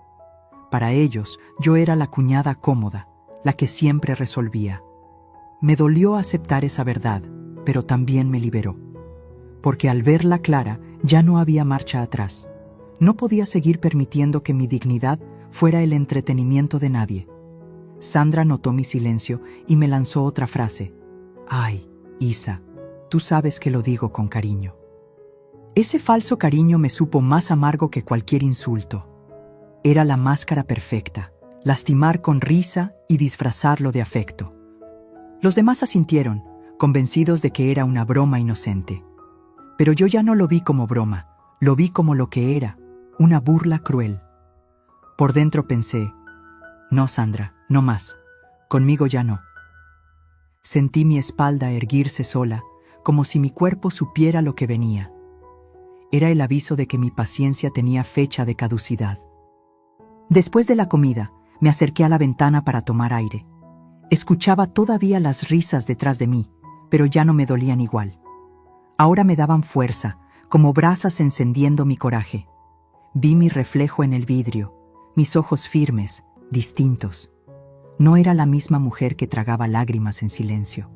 Para ellos, yo era la cuñada cómoda, la que siempre resolvía. Me dolió aceptar esa verdad, pero también me liberó. Porque al verla clara, ya no había marcha atrás. No podía seguir permitiendo que mi dignidad fuera el entretenimiento de nadie. Sandra notó mi silencio y me lanzó otra frase. «Ay, Isa, tú sabes que lo digo con cariño». Ese falso cariño me supo más amargo que cualquier insulto. Era la máscara perfecta, lastimar con risa y disfrazarlo de afecto. Los demás asintieron, convencidos de que era una broma inocente. Pero yo ya no lo vi como broma, lo vi como lo que era, una burla cruel. Por dentro pensé, no, Sandra, no más, conmigo ya no. Sentí mi espalda erguirse sola, como si mi cuerpo supiera lo que venía. Era el aviso de que mi paciencia tenía fecha de caducidad. Después de la comida, me acerqué a la ventana para tomar aire. Escuchaba todavía las risas detrás de mí, pero ya no me dolían igual. Ahora me daban fuerza, como brasas encendiendo mi coraje. Vi mi reflejo en el vidrio, mis ojos firmes, distintos. No era la misma mujer que tragaba lágrimas en silencio.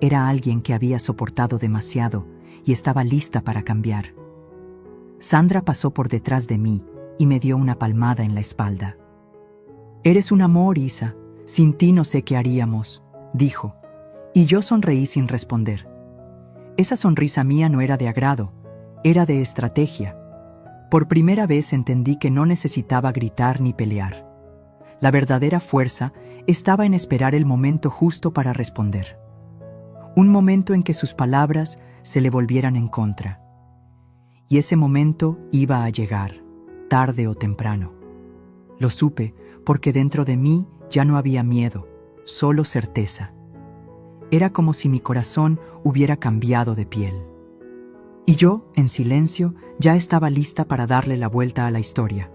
Era alguien que había soportado demasiado y estaba lista para cambiar. Sandra pasó por detrás de mí y me dio una palmada en la espalda. «Eres un amor, Isa. Sin ti no sé qué haríamos», dijo, y yo sonreí sin responder. Esa sonrisa mía no era de agrado, era de estrategia. Por primera vez entendí que no necesitaba gritar ni pelear. La verdadera fuerza estaba en esperar el momento justo para responder. Un momento en que sus palabras se le volvieran en contra. Y ese momento iba a llegar, tarde o temprano. Lo supe porque dentro de mí ya no había miedo, solo certeza. Era como si mi corazón hubiera cambiado de piel. Y yo, en silencio, ya estaba lista para darle la vuelta a la historia.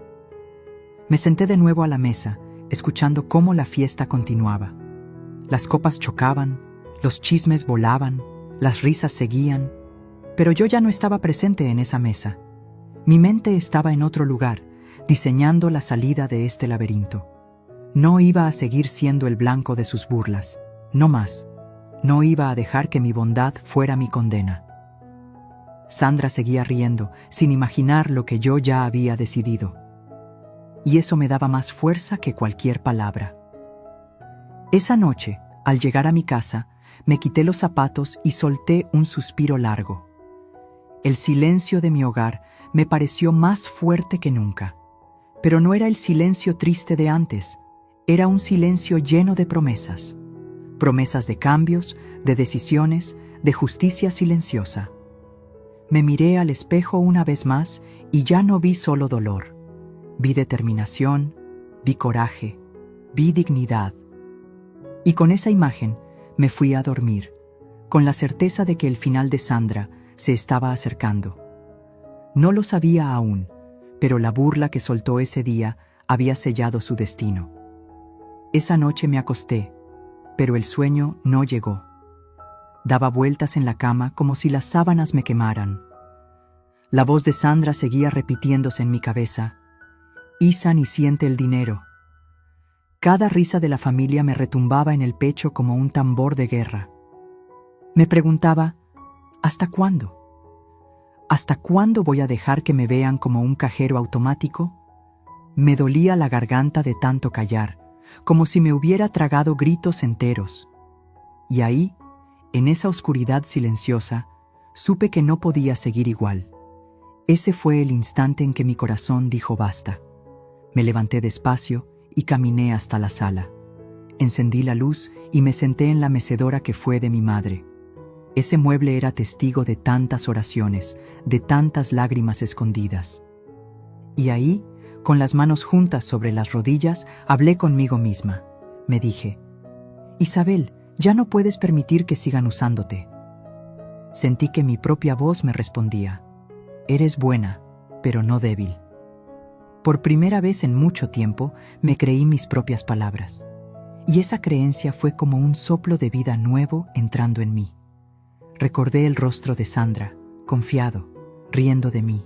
Me senté de nuevo a la mesa, escuchando cómo la fiesta continuaba. Las copas chocaban, los chismes volaban, las risas seguían, pero yo ya no estaba presente en esa mesa. Mi mente estaba en otro lugar, diseñando la salida de este laberinto. No iba a seguir siendo el blanco de sus burlas, no más. No iba a dejar que mi bondad fuera mi condena. Sandra seguía riendo, sin imaginar lo que yo ya había decidido. Y eso me daba más fuerza que cualquier palabra. Esa noche, al llegar a mi casa, me quité los zapatos y solté un suspiro largo. El silencio de mi hogar me pareció más fuerte que nunca. Pero no era el silencio triste de antes, era un silencio lleno de promesas. Promesas de cambios, de decisiones, de justicia silenciosa. Me miré al espejo una vez más y ya no vi solo dolor. Vi determinación, vi coraje, vi dignidad. Y con esa imagen me fui a dormir, con la certeza de que el final de Sandra se estaba acercando. No lo sabía aún, pero la burla que soltó ese día había sellado su destino. Esa noche me acosté, pero el sueño no llegó. Daba vueltas en la cama como si las sábanas me quemaran. La voz de Sandra seguía repitiéndose en mi cabeza. Isa ni siente el dinero. Cada risa de la familia me retumbaba en el pecho como un tambor de guerra. Me preguntaba, ¿hasta cuándo? ¿Hasta cuándo voy a dejar que me vean como un cajero automático? Me dolía la garganta de tanto callar, como si me hubiera tragado gritos enteros. Y ahí, en esa oscuridad silenciosa, supe que no podía seguir igual. Ese fue el instante en que mi corazón dijo basta. Me levanté despacio y caminé hasta la sala. Encendí la luz y me senté en la mecedora que fue de mi madre. Ese mueble era testigo de tantas oraciones, de tantas lágrimas escondidas. Y ahí, con las manos juntas sobre las rodillas, hablé conmigo misma. Me dije: Isabel, ya no puedes permitir que sigan usándote. Sentí que mi propia voz me respondía: eres buena, pero no débil. Por primera vez en mucho tiempo me creí mis propias palabras. Y esa creencia fue como un soplo de vida nuevo entrando en mí. Recordé el rostro de Sandra, confiado, riendo de mí,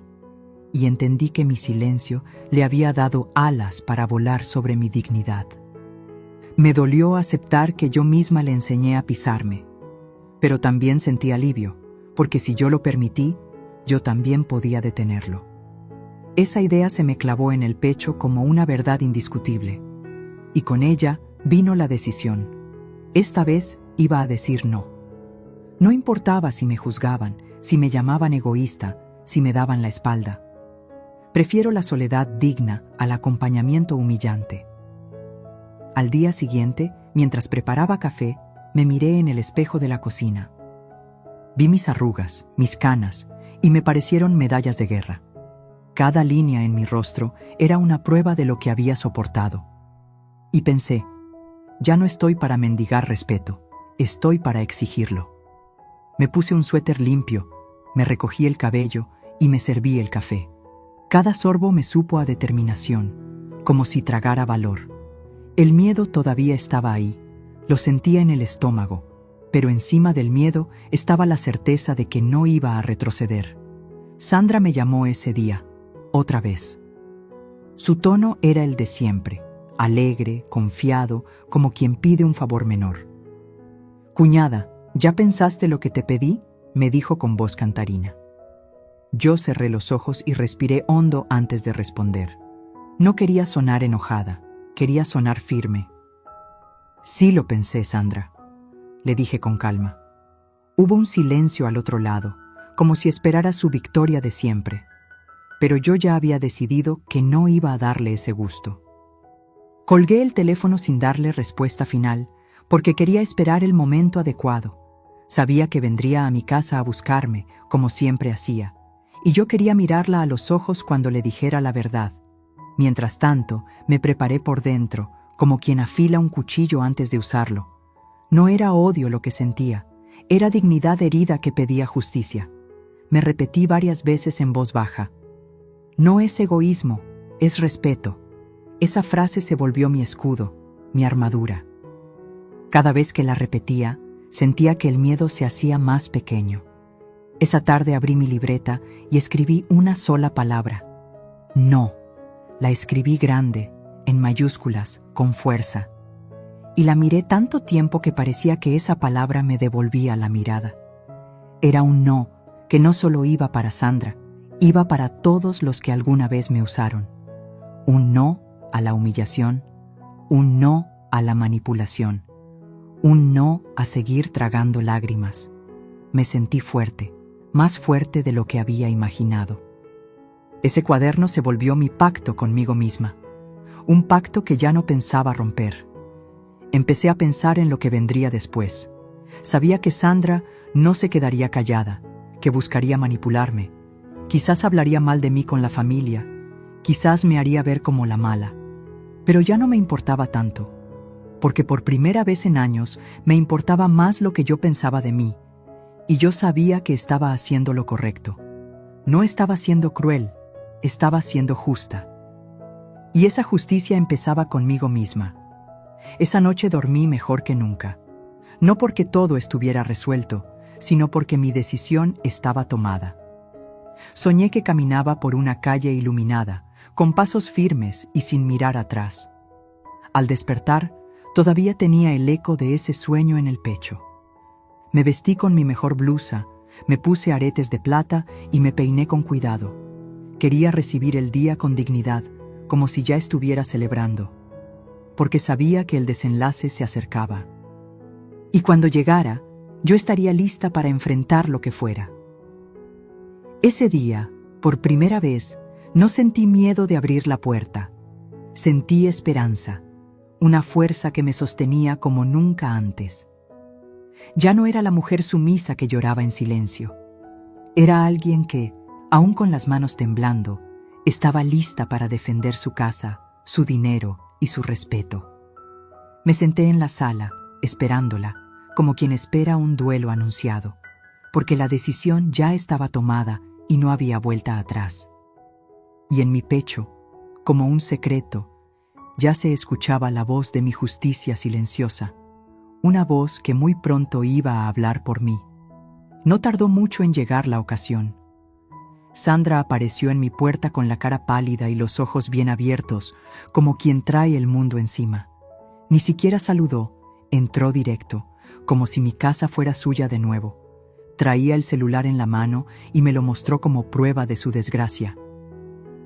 y entendí que mi silencio le había dado alas para volar sobre mi dignidad. Me dolió aceptar que yo misma le enseñé a pisarme, pero también sentí alivio, porque si yo lo permití, yo también podía detenerlo. Esa idea se me clavó en el pecho como una verdad indiscutible, y con ella vino la decisión. Esta vez iba a decir no. No importaba si me juzgaban, si me llamaban egoísta, si me daban la espalda. Prefiero la soledad digna al acompañamiento humillante. Al día siguiente, mientras preparaba café, me miré en el espejo de la cocina. Vi mis arrugas, mis canas, y me parecieron medallas de guerra. Cada línea en mi rostro era una prueba de lo que había soportado. Y pensé: ya no estoy para mendigar respeto, estoy para exigirlo. Me puse un suéter limpio, me recogí el cabello y me serví el café. Cada sorbo me supo a determinación, como si tragara valor. El miedo todavía estaba ahí, lo sentía en el estómago, pero encima del miedo estaba la certeza de que no iba a retroceder. Sandra me llamó ese día, otra vez. Su tono era el de siempre, alegre, confiado, como quien pide un favor menor. «Cuñada, ¿ya pensaste lo que te pedí?», me dijo con voz cantarina. Yo cerré los ojos y respiré hondo antes de responder. No quería sonar enojada, quería sonar firme. «Sí lo pensé, Sandra», le dije con calma. Hubo un silencio al otro lado, como si esperara su victoria de siempre. Pero yo ya había decidido que no iba a darle ese gusto. Colgué el teléfono sin darle respuesta final, porque quería esperar el momento adecuado. Sabía que vendría a mi casa a buscarme, como siempre hacía, y yo quería mirarla a los ojos cuando le dijera la verdad. Mientras tanto, me preparé por dentro, como quien afila un cuchillo antes de usarlo. No era odio lo que sentía, era dignidad herida que pedía justicia. Me repetí varias veces en voz baja: no es egoísmo, es respeto. Esa frase se volvió mi escudo, mi armadura. Cada vez que la repetía, sentía que el miedo se hacía más pequeño. Esa tarde abrí mi libreta y escribí una sola palabra: no. La escribí grande, en mayúsculas, con fuerza. Y la miré tanto tiempo que parecía que esa palabra me devolvía la mirada. Era un no que no solo iba para Sandra, iba para todos los que alguna vez me usaron. Un no a la humillación, un no a la manipulación, un no a seguir tragando lágrimas. Me sentí fuerte, más fuerte de lo que había imaginado. Ese cuaderno se volvió mi pacto conmigo misma, un pacto que ya no pensaba romper. Empecé a pensar en lo que vendría después. Sabía que Sandra no se quedaría callada, que buscaría manipularme. Quizás hablaría mal de mí con la familia, quizás me haría ver como la mala. Pero ya no me importaba tanto, porque por primera vez en años me importaba más lo que yo pensaba de mí, y yo sabía que estaba haciendo lo correcto. No estaba siendo cruel, estaba siendo justa. Y esa justicia empezaba conmigo misma. Esa noche dormí mejor que nunca, no porque todo estuviera resuelto, sino porque mi decisión estaba tomada. Soñé que caminaba por una calle iluminada, con pasos firmes y sin mirar atrás. Al despertar, todavía tenía el eco de ese sueño en el pecho. Me vestí con mi mejor blusa, me puse aretes de plata y me peiné con cuidado. Quería recibir el día con dignidad, como si ya estuviera celebrando, porque sabía que el desenlace se acercaba. Y cuando llegara, yo estaría lista para enfrentar lo que fuera. Ese día, Por primera vez, no sentí miedo de abrir la puerta. Sentí esperanza, una fuerza que me sostenía como nunca antes. Ya no era la mujer sumisa que lloraba en silencio. Era alguien que, aún con las manos temblando, estaba lista para defender su casa, su dinero y su respeto. Me senté en la sala, esperándola, como quien espera un duelo anunciado, porque la decisión ya estaba tomada y no había vuelta atrás. Y en mi pecho, como un secreto, ya se escuchaba la voz de mi justicia silenciosa, una voz que muy pronto iba a hablar por mí. No tardó mucho en llegar la ocasión. Sandra apareció en mi puerta con la cara pálida y los ojos bien abiertos, como quien trae el mundo encima. Ni siquiera saludó, entró directo, como si mi casa fuera suya de nuevo. Traía el celular en la mano y me lo mostró como prueba de su desgracia.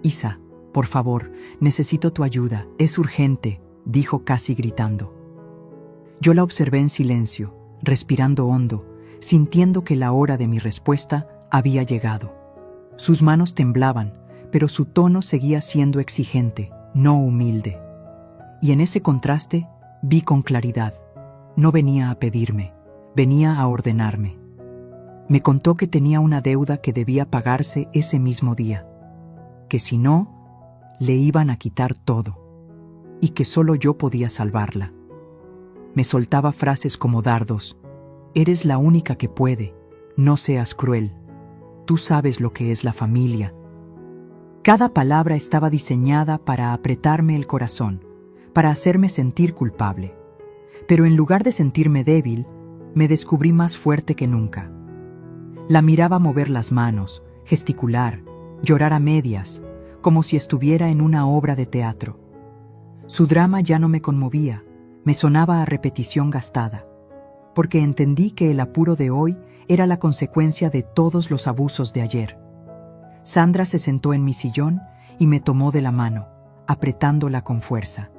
«Isa, por favor, necesito tu ayuda, es urgente», dijo casi gritando. Yo la observé en silencio, respirando hondo, sintiendo que la hora de mi respuesta había llegado. Sus manos temblaban, pero su tono seguía siendo exigente, no humilde. Y en ese contraste vi con claridad. No venía a pedirme, venía a ordenarme. Me contó que tenía una deuda que debía pagarse ese mismo día, que si no, le iban a quitar todo, y que solo yo podía salvarla. Me soltaba frases como dardos. «Eres la única que puede, no seas cruel. Tú sabes lo que es la familia». Cada palabra estaba diseñada para apretarme el corazón, para hacerme sentir culpable. Pero en lugar de sentirme débil, me descubrí más fuerte que nunca. La miraba mover las manos, gesticular, llorar a medias, como si estuviera en una obra de teatro. Su drama ya no me conmovía, me sonaba a repetición gastada, porque entendí que el apuro de hoy era la consecuencia de todos los abusos de ayer. Sandra se sentó en mi sillón y me tomó de la mano, apretándola con fuerza.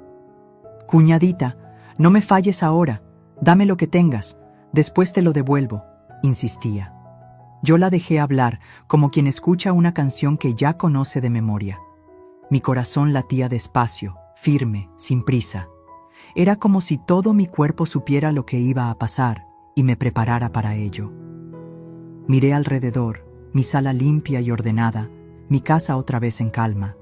«Cuñadita, no me falles ahora, dame lo que tengas, después te lo devuelvo», insistía. Yo la dejé hablar como quien escucha una canción que ya conoce de memoria. Mi corazón latía despacio, firme, sin prisa. Era como si todo mi cuerpo supiera lo que iba a pasar y me preparara para ello. Miré alrededor, mi sala limpia y ordenada, mi casa otra vez en calma,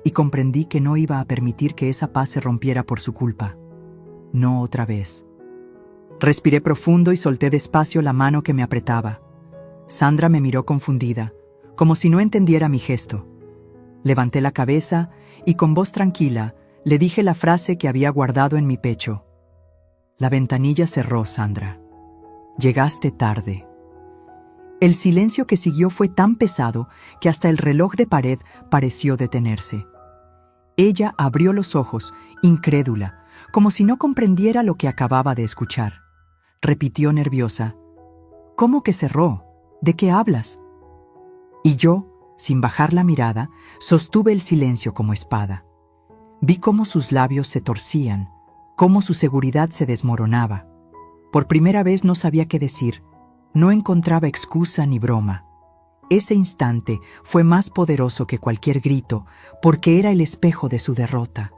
y comprendí que no iba a permitir que esa paz se rompiera por su culpa. No otra vez. Respiré profundo y solté despacio la mano que me apretaba. Sandra me miró confundida, como si no entendiera mi gesto. Levanté la cabeza y con voz tranquila le dije la frase que había guardado en mi pecho. «La ventanilla cerró, Sandra. Llegaste tarde». El silencio que siguió fue tan pesado que hasta el reloj de pared pareció detenerse. Ella abrió los ojos, incrédula, como si no comprendiera lo que acababa de escuchar. Repitió nerviosa: «¿Cómo que cerró? ¿De qué hablas?». Y yo, sin bajar la mirada, sostuve el silencio como espada. Vi cómo sus labios se torcían, cómo su seguridad se desmoronaba. Por primera vez no sabía qué decir, no encontraba excusa ni broma. Ese instante fue más poderoso que cualquier grito, porque era el espejo de su derrota.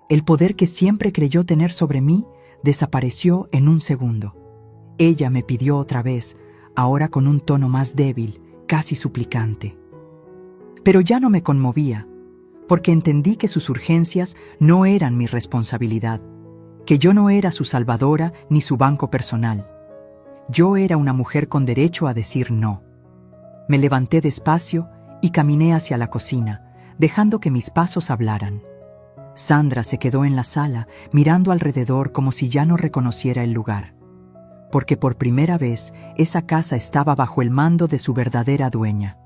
El poder que siempre creyó tener sobre mí desapareció en un segundo. Ella me pidió otra vez, ahora con un tono más débil, casi suplicante. Pero ya no me conmovía, porque entendí que sus urgencias no eran mi responsabilidad, que yo no era su salvadora ni su banco personal. Yo era una mujer con derecho a decir no. Me levanté despacio y caminé hacia la cocina, dejando que mis pasos hablaran. Sandra se quedó en la sala, mirando alrededor como si ya no reconociera el lugar, porque por primera vez esa casa estaba bajo el mando de su verdadera dueña.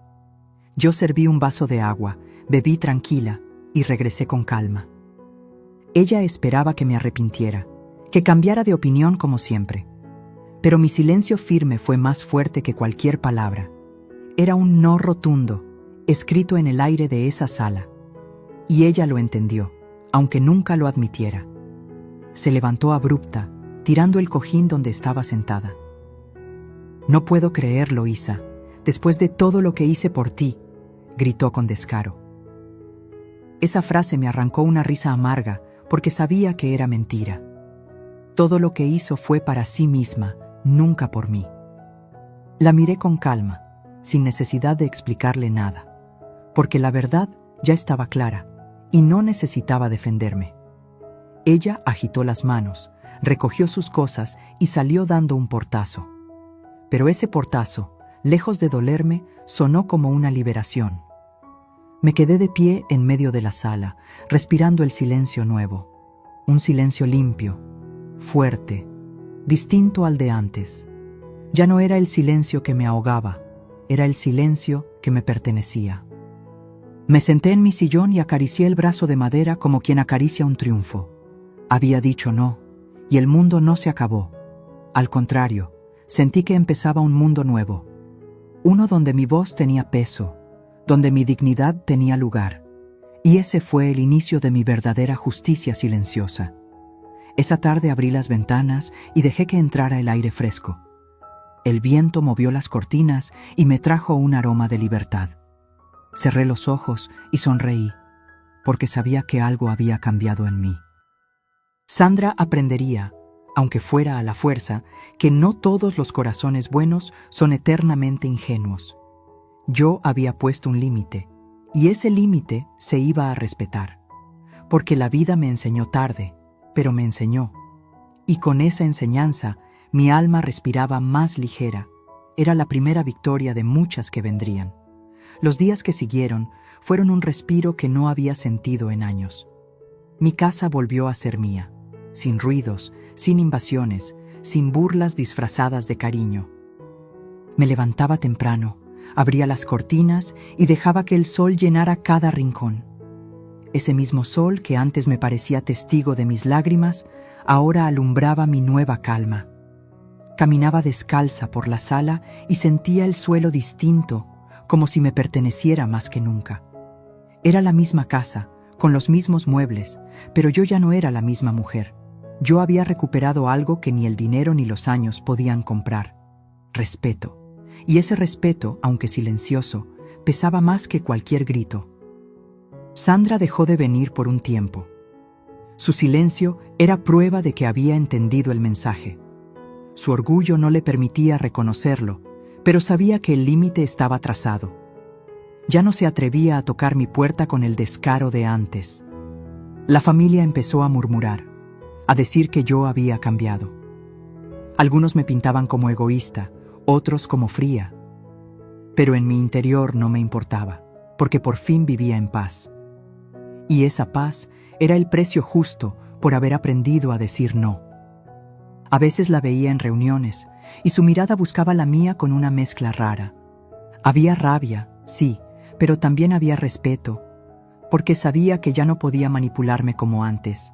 Yo serví un vaso de agua, bebí tranquila y regresé con calma. Ella esperaba que me arrepintiera, que cambiara de opinión como siempre. Pero mi silencio firme fue más fuerte que cualquier palabra. Era un no rotundo, escrito en el aire de esa sala. Y ella lo entendió, aunque nunca lo admitiera. Se levantó abrupta, tirando el cojín donde estaba sentada. «No puedo creerlo, Isa, después de todo lo que hice por ti. gritó con descaro. Esa frase me arrancó una risa amarga porque sabía que era mentira. Todo lo que hizo fue para sí misma, nunca por mí. La miré con calma, sin necesidad de explicarle nada, porque la verdad ya estaba clara y no necesitaba defenderme. Ella agitó las manos, recogió sus cosas y salió dando un portazo. Pero ese portazo, lejos de dolerme, sonó como una liberación. Me quedé de pie en medio de la sala, respirando el silencio nuevo. Un silencio limpio, fuerte, distinto al de antes. Ya no era el silencio que me ahogaba, era el silencio que me pertenecía. Me senté en mi sillón y acaricié el brazo de madera como quien acaricia un triunfo. Había dicho no, y el mundo no se acabó. Al contrario, sentí que empezaba un mundo nuevo. Uno donde mi voz tenía peso, donde mi dignidad tenía lugar. Y ese fue el inicio de mi verdadera justicia silenciosa. Esa tarde abrí las ventanas y dejé que entrara el aire fresco. El viento movió las cortinas y me trajo un aroma de libertad. Cerré los ojos y sonreí, porque sabía que algo había cambiado en mí. Sandra aprendería, aunque fuera a la fuerza, que no todos los corazones buenos son eternamente ingenuos. Yo había puesto un límite, y ese límite se iba a respetar, porque la vida me enseñó tarde, pero me enseñó. Y con esa enseñanza, mi alma respiraba más ligera. Era la primera victoria de muchas que vendrían. Los días que siguieron fueron un respiro que no había sentido en años. Mi casa volvió a ser mía, sin ruidos, sin invasiones, sin burlas disfrazadas de cariño. Me levantaba temprano, abría las cortinas y dejaba que el sol llenara cada rincón. Ese mismo sol que antes me parecía testigo de mis lágrimas, ahora alumbraba mi nueva calma. Caminaba descalza por la sala y sentía el suelo distinto, como si me perteneciera más que nunca. Era la misma casa, con los mismos muebles, pero yo ya no era la misma mujer. Yo había recuperado algo que ni el dinero ni los años podían comprar: respeto. Y ese respeto, aunque silencioso, pesaba más que cualquier grito. Sandra dejó de venir por un tiempo. Su silencio era prueba de que había entendido el mensaje. Su orgullo no le permitía reconocerlo, pero sabía que el límite estaba trazado. Ya no se atrevía a tocar mi puerta con el descaro de antes. La familia empezó a murmurar, a decir que yo había cambiado. Algunos me pintaban como egoísta, otros como fría. Pero en mi interior no me importaba, porque por fin vivía en paz. Y esa paz era el precio justo por haber aprendido a decir no. A veces la veía en reuniones, y su mirada buscaba la mía con una mezcla rara. Había rabia, sí, pero también había respeto, porque sabía que ya no podía manipularme como antes.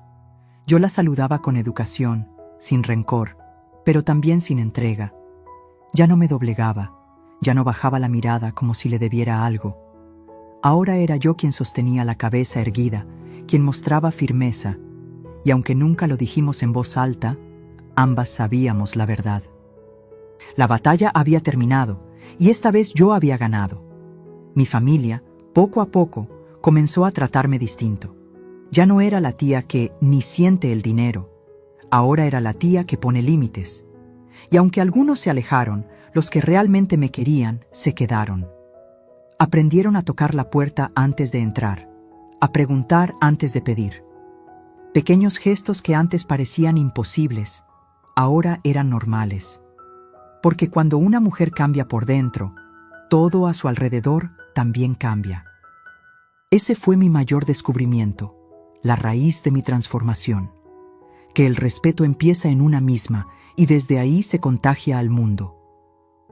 Yo la saludaba con educación, sin rencor, pero también sin entrega. Ya no me doblegaba, ya no bajaba la mirada como si le debiera algo. Ahora era yo quien sostenía la cabeza erguida, quien mostraba firmeza, y aunque nunca lo dijimos en voz alta, ambas sabíamos la verdad. La batalla había terminado, y esta vez yo había ganado. Mi familia, poco a poco, comenzó a tratarme distinto. Ya no era la tía que ni siente el dinero, ahora era la tía que pone límites. Y aunque algunos se alejaron, los que realmente me querían se quedaron. Aprendieron a tocar la puerta antes de entrar, a preguntar antes de pedir. Pequeños gestos que antes parecían imposibles, ahora eran normales. Porque cuando una mujer cambia por dentro, todo a su alrededor también cambia. Ese fue mi mayor descubrimiento, la raíz de mi transformación. Que el respeto empieza en una misma y desde ahí se contagia al mundo.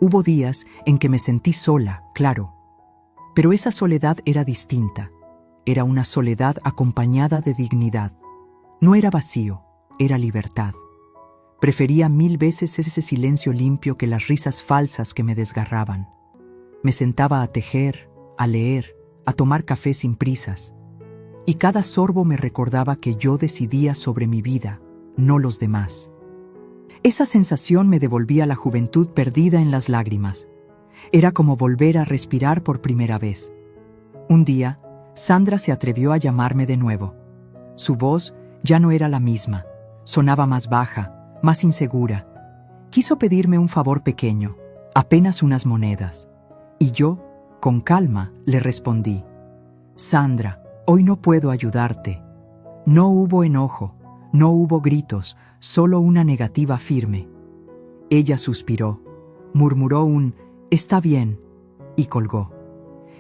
Hubo días en que me sentí sola, claro, pero esa soledad era distinta. Era una soledad acompañada de dignidad. No era vacío, era libertad. Prefería 1000 veces ese silencio limpio que las risas falsas que me desgarraban. Me sentaba a tejer, a leer, a tomar café sin prisas. Y cada sorbo me recordaba que yo decidía sobre mi vida, no los demás. Esa sensación me devolvía la juventud perdida en las lágrimas. Era como volver a respirar por primera vez. Un día, Sandra se atrevió a llamarme de nuevo. Su voz ya no era la misma, sonaba más baja, más insegura. Quiso pedirme un favor pequeño, apenas unas monedas. Y yo, con calma, le respondí: Sandra, hoy no puedo ayudarte. No hubo enojo, no hubo gritos, solo una negativa firme. Ella suspiró, murmuró un «está bien» y colgó.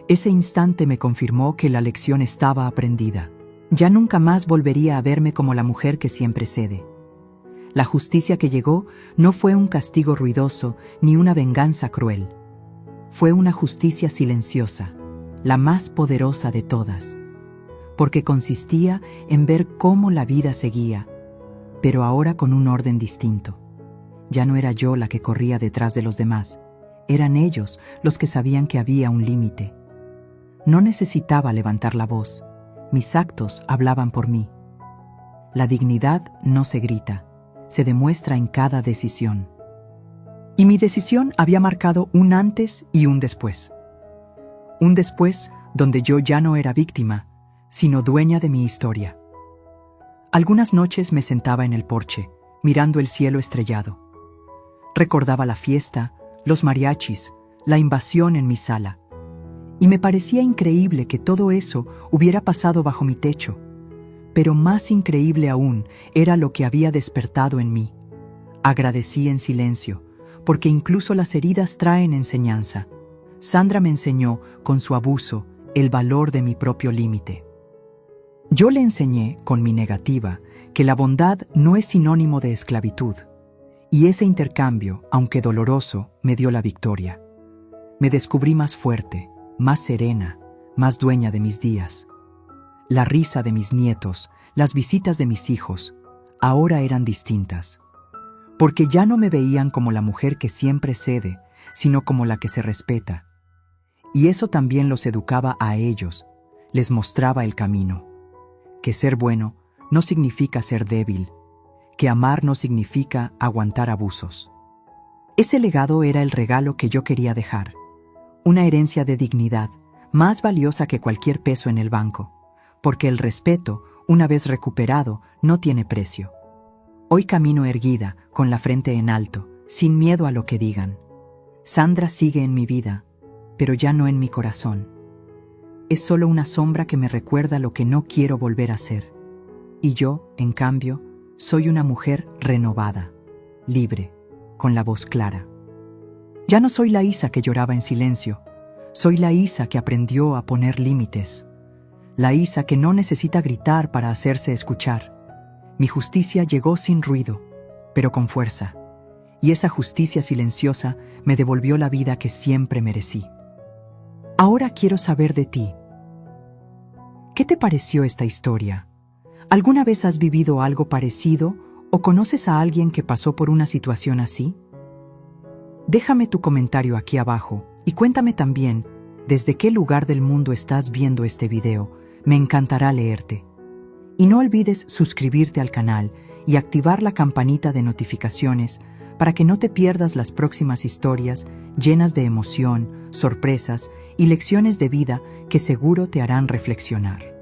Ese instante me confirmó que la lección estaba aprendida. Ya nunca más volvería a verme como la mujer que siempre cede. La justicia que llegó no fue un castigo ruidoso ni una venganza cruel. Fue una justicia silenciosa, la más poderosa de todas, porque consistía en ver cómo la vida seguía, pero ahora con un orden distinto. Ya no era yo la que corría detrás de los demás, eran ellos los que sabían que había un límite. No necesitaba levantar la voz, mis actos hablaban por mí. La dignidad no se grita, se demuestra en cada decisión. Y mi decisión había marcado un antes y un después. Un después donde yo ya no era víctima, sino dueña de mi historia. Algunas noches me sentaba en el porche, mirando el cielo estrellado. Recordaba la fiesta, los mariachis, la invasión en mi sala. Y me parecía increíble que todo eso hubiera pasado bajo mi techo. Pero más increíble aún era lo que había despertado en mí. Agradecí en silencio, porque incluso las heridas traen enseñanza. Sandra me enseñó, con su abuso, el valor de mi propio límite. Yo le enseñé, con mi negativa, que la bondad no es sinónimo de esclavitud. Y ese intercambio, aunque doloroso, me dio la victoria. Me descubrí más fuerte, más serena, más dueña de mis días. La risa de mis nietos, las visitas de mis hijos, ahora eran distintas. Porque ya no me veían como la mujer que siempre cede, sino como la que se respeta. Y eso también los educaba a ellos, les mostraba el camino. Que ser bueno no significa ser débil, que amar no significa aguantar abusos. Ese legado era el regalo que yo quería dejar. Una herencia de dignidad, más valiosa que cualquier peso en el banco, porque el respeto, una vez recuperado, no tiene precio. Hoy camino erguida, con la frente en alto, sin miedo a lo que digan. Sandra sigue en mi vida, pero ya no en mi corazón. Es solo una sombra que me recuerda lo que no quiero volver a ser. Y yo, en cambio, soy una mujer renovada, libre, con la voz clara. Ya no soy la Isa que lloraba en silencio, soy la Isa que aprendió a poner límites. La Isa que no necesita gritar para hacerse escuchar. Mi justicia llegó sin ruido, pero con fuerza. Y esa justicia silenciosa me devolvió la vida que siempre merecí. Ahora quiero saber de ti. ¿Qué te pareció esta historia? ¿Alguna vez has vivido algo parecido o conoces a alguien que pasó por una situación así? Déjame tu comentario aquí abajo y cuéntame también desde qué lugar del mundo estás viendo este video. Me encantará leerte. Y no olvides suscribirte al canal y activar la campanita de notificaciones para que no te pierdas las próximas historias llenas de emoción, sorpresas y lecciones de vida que seguro te harán reflexionar.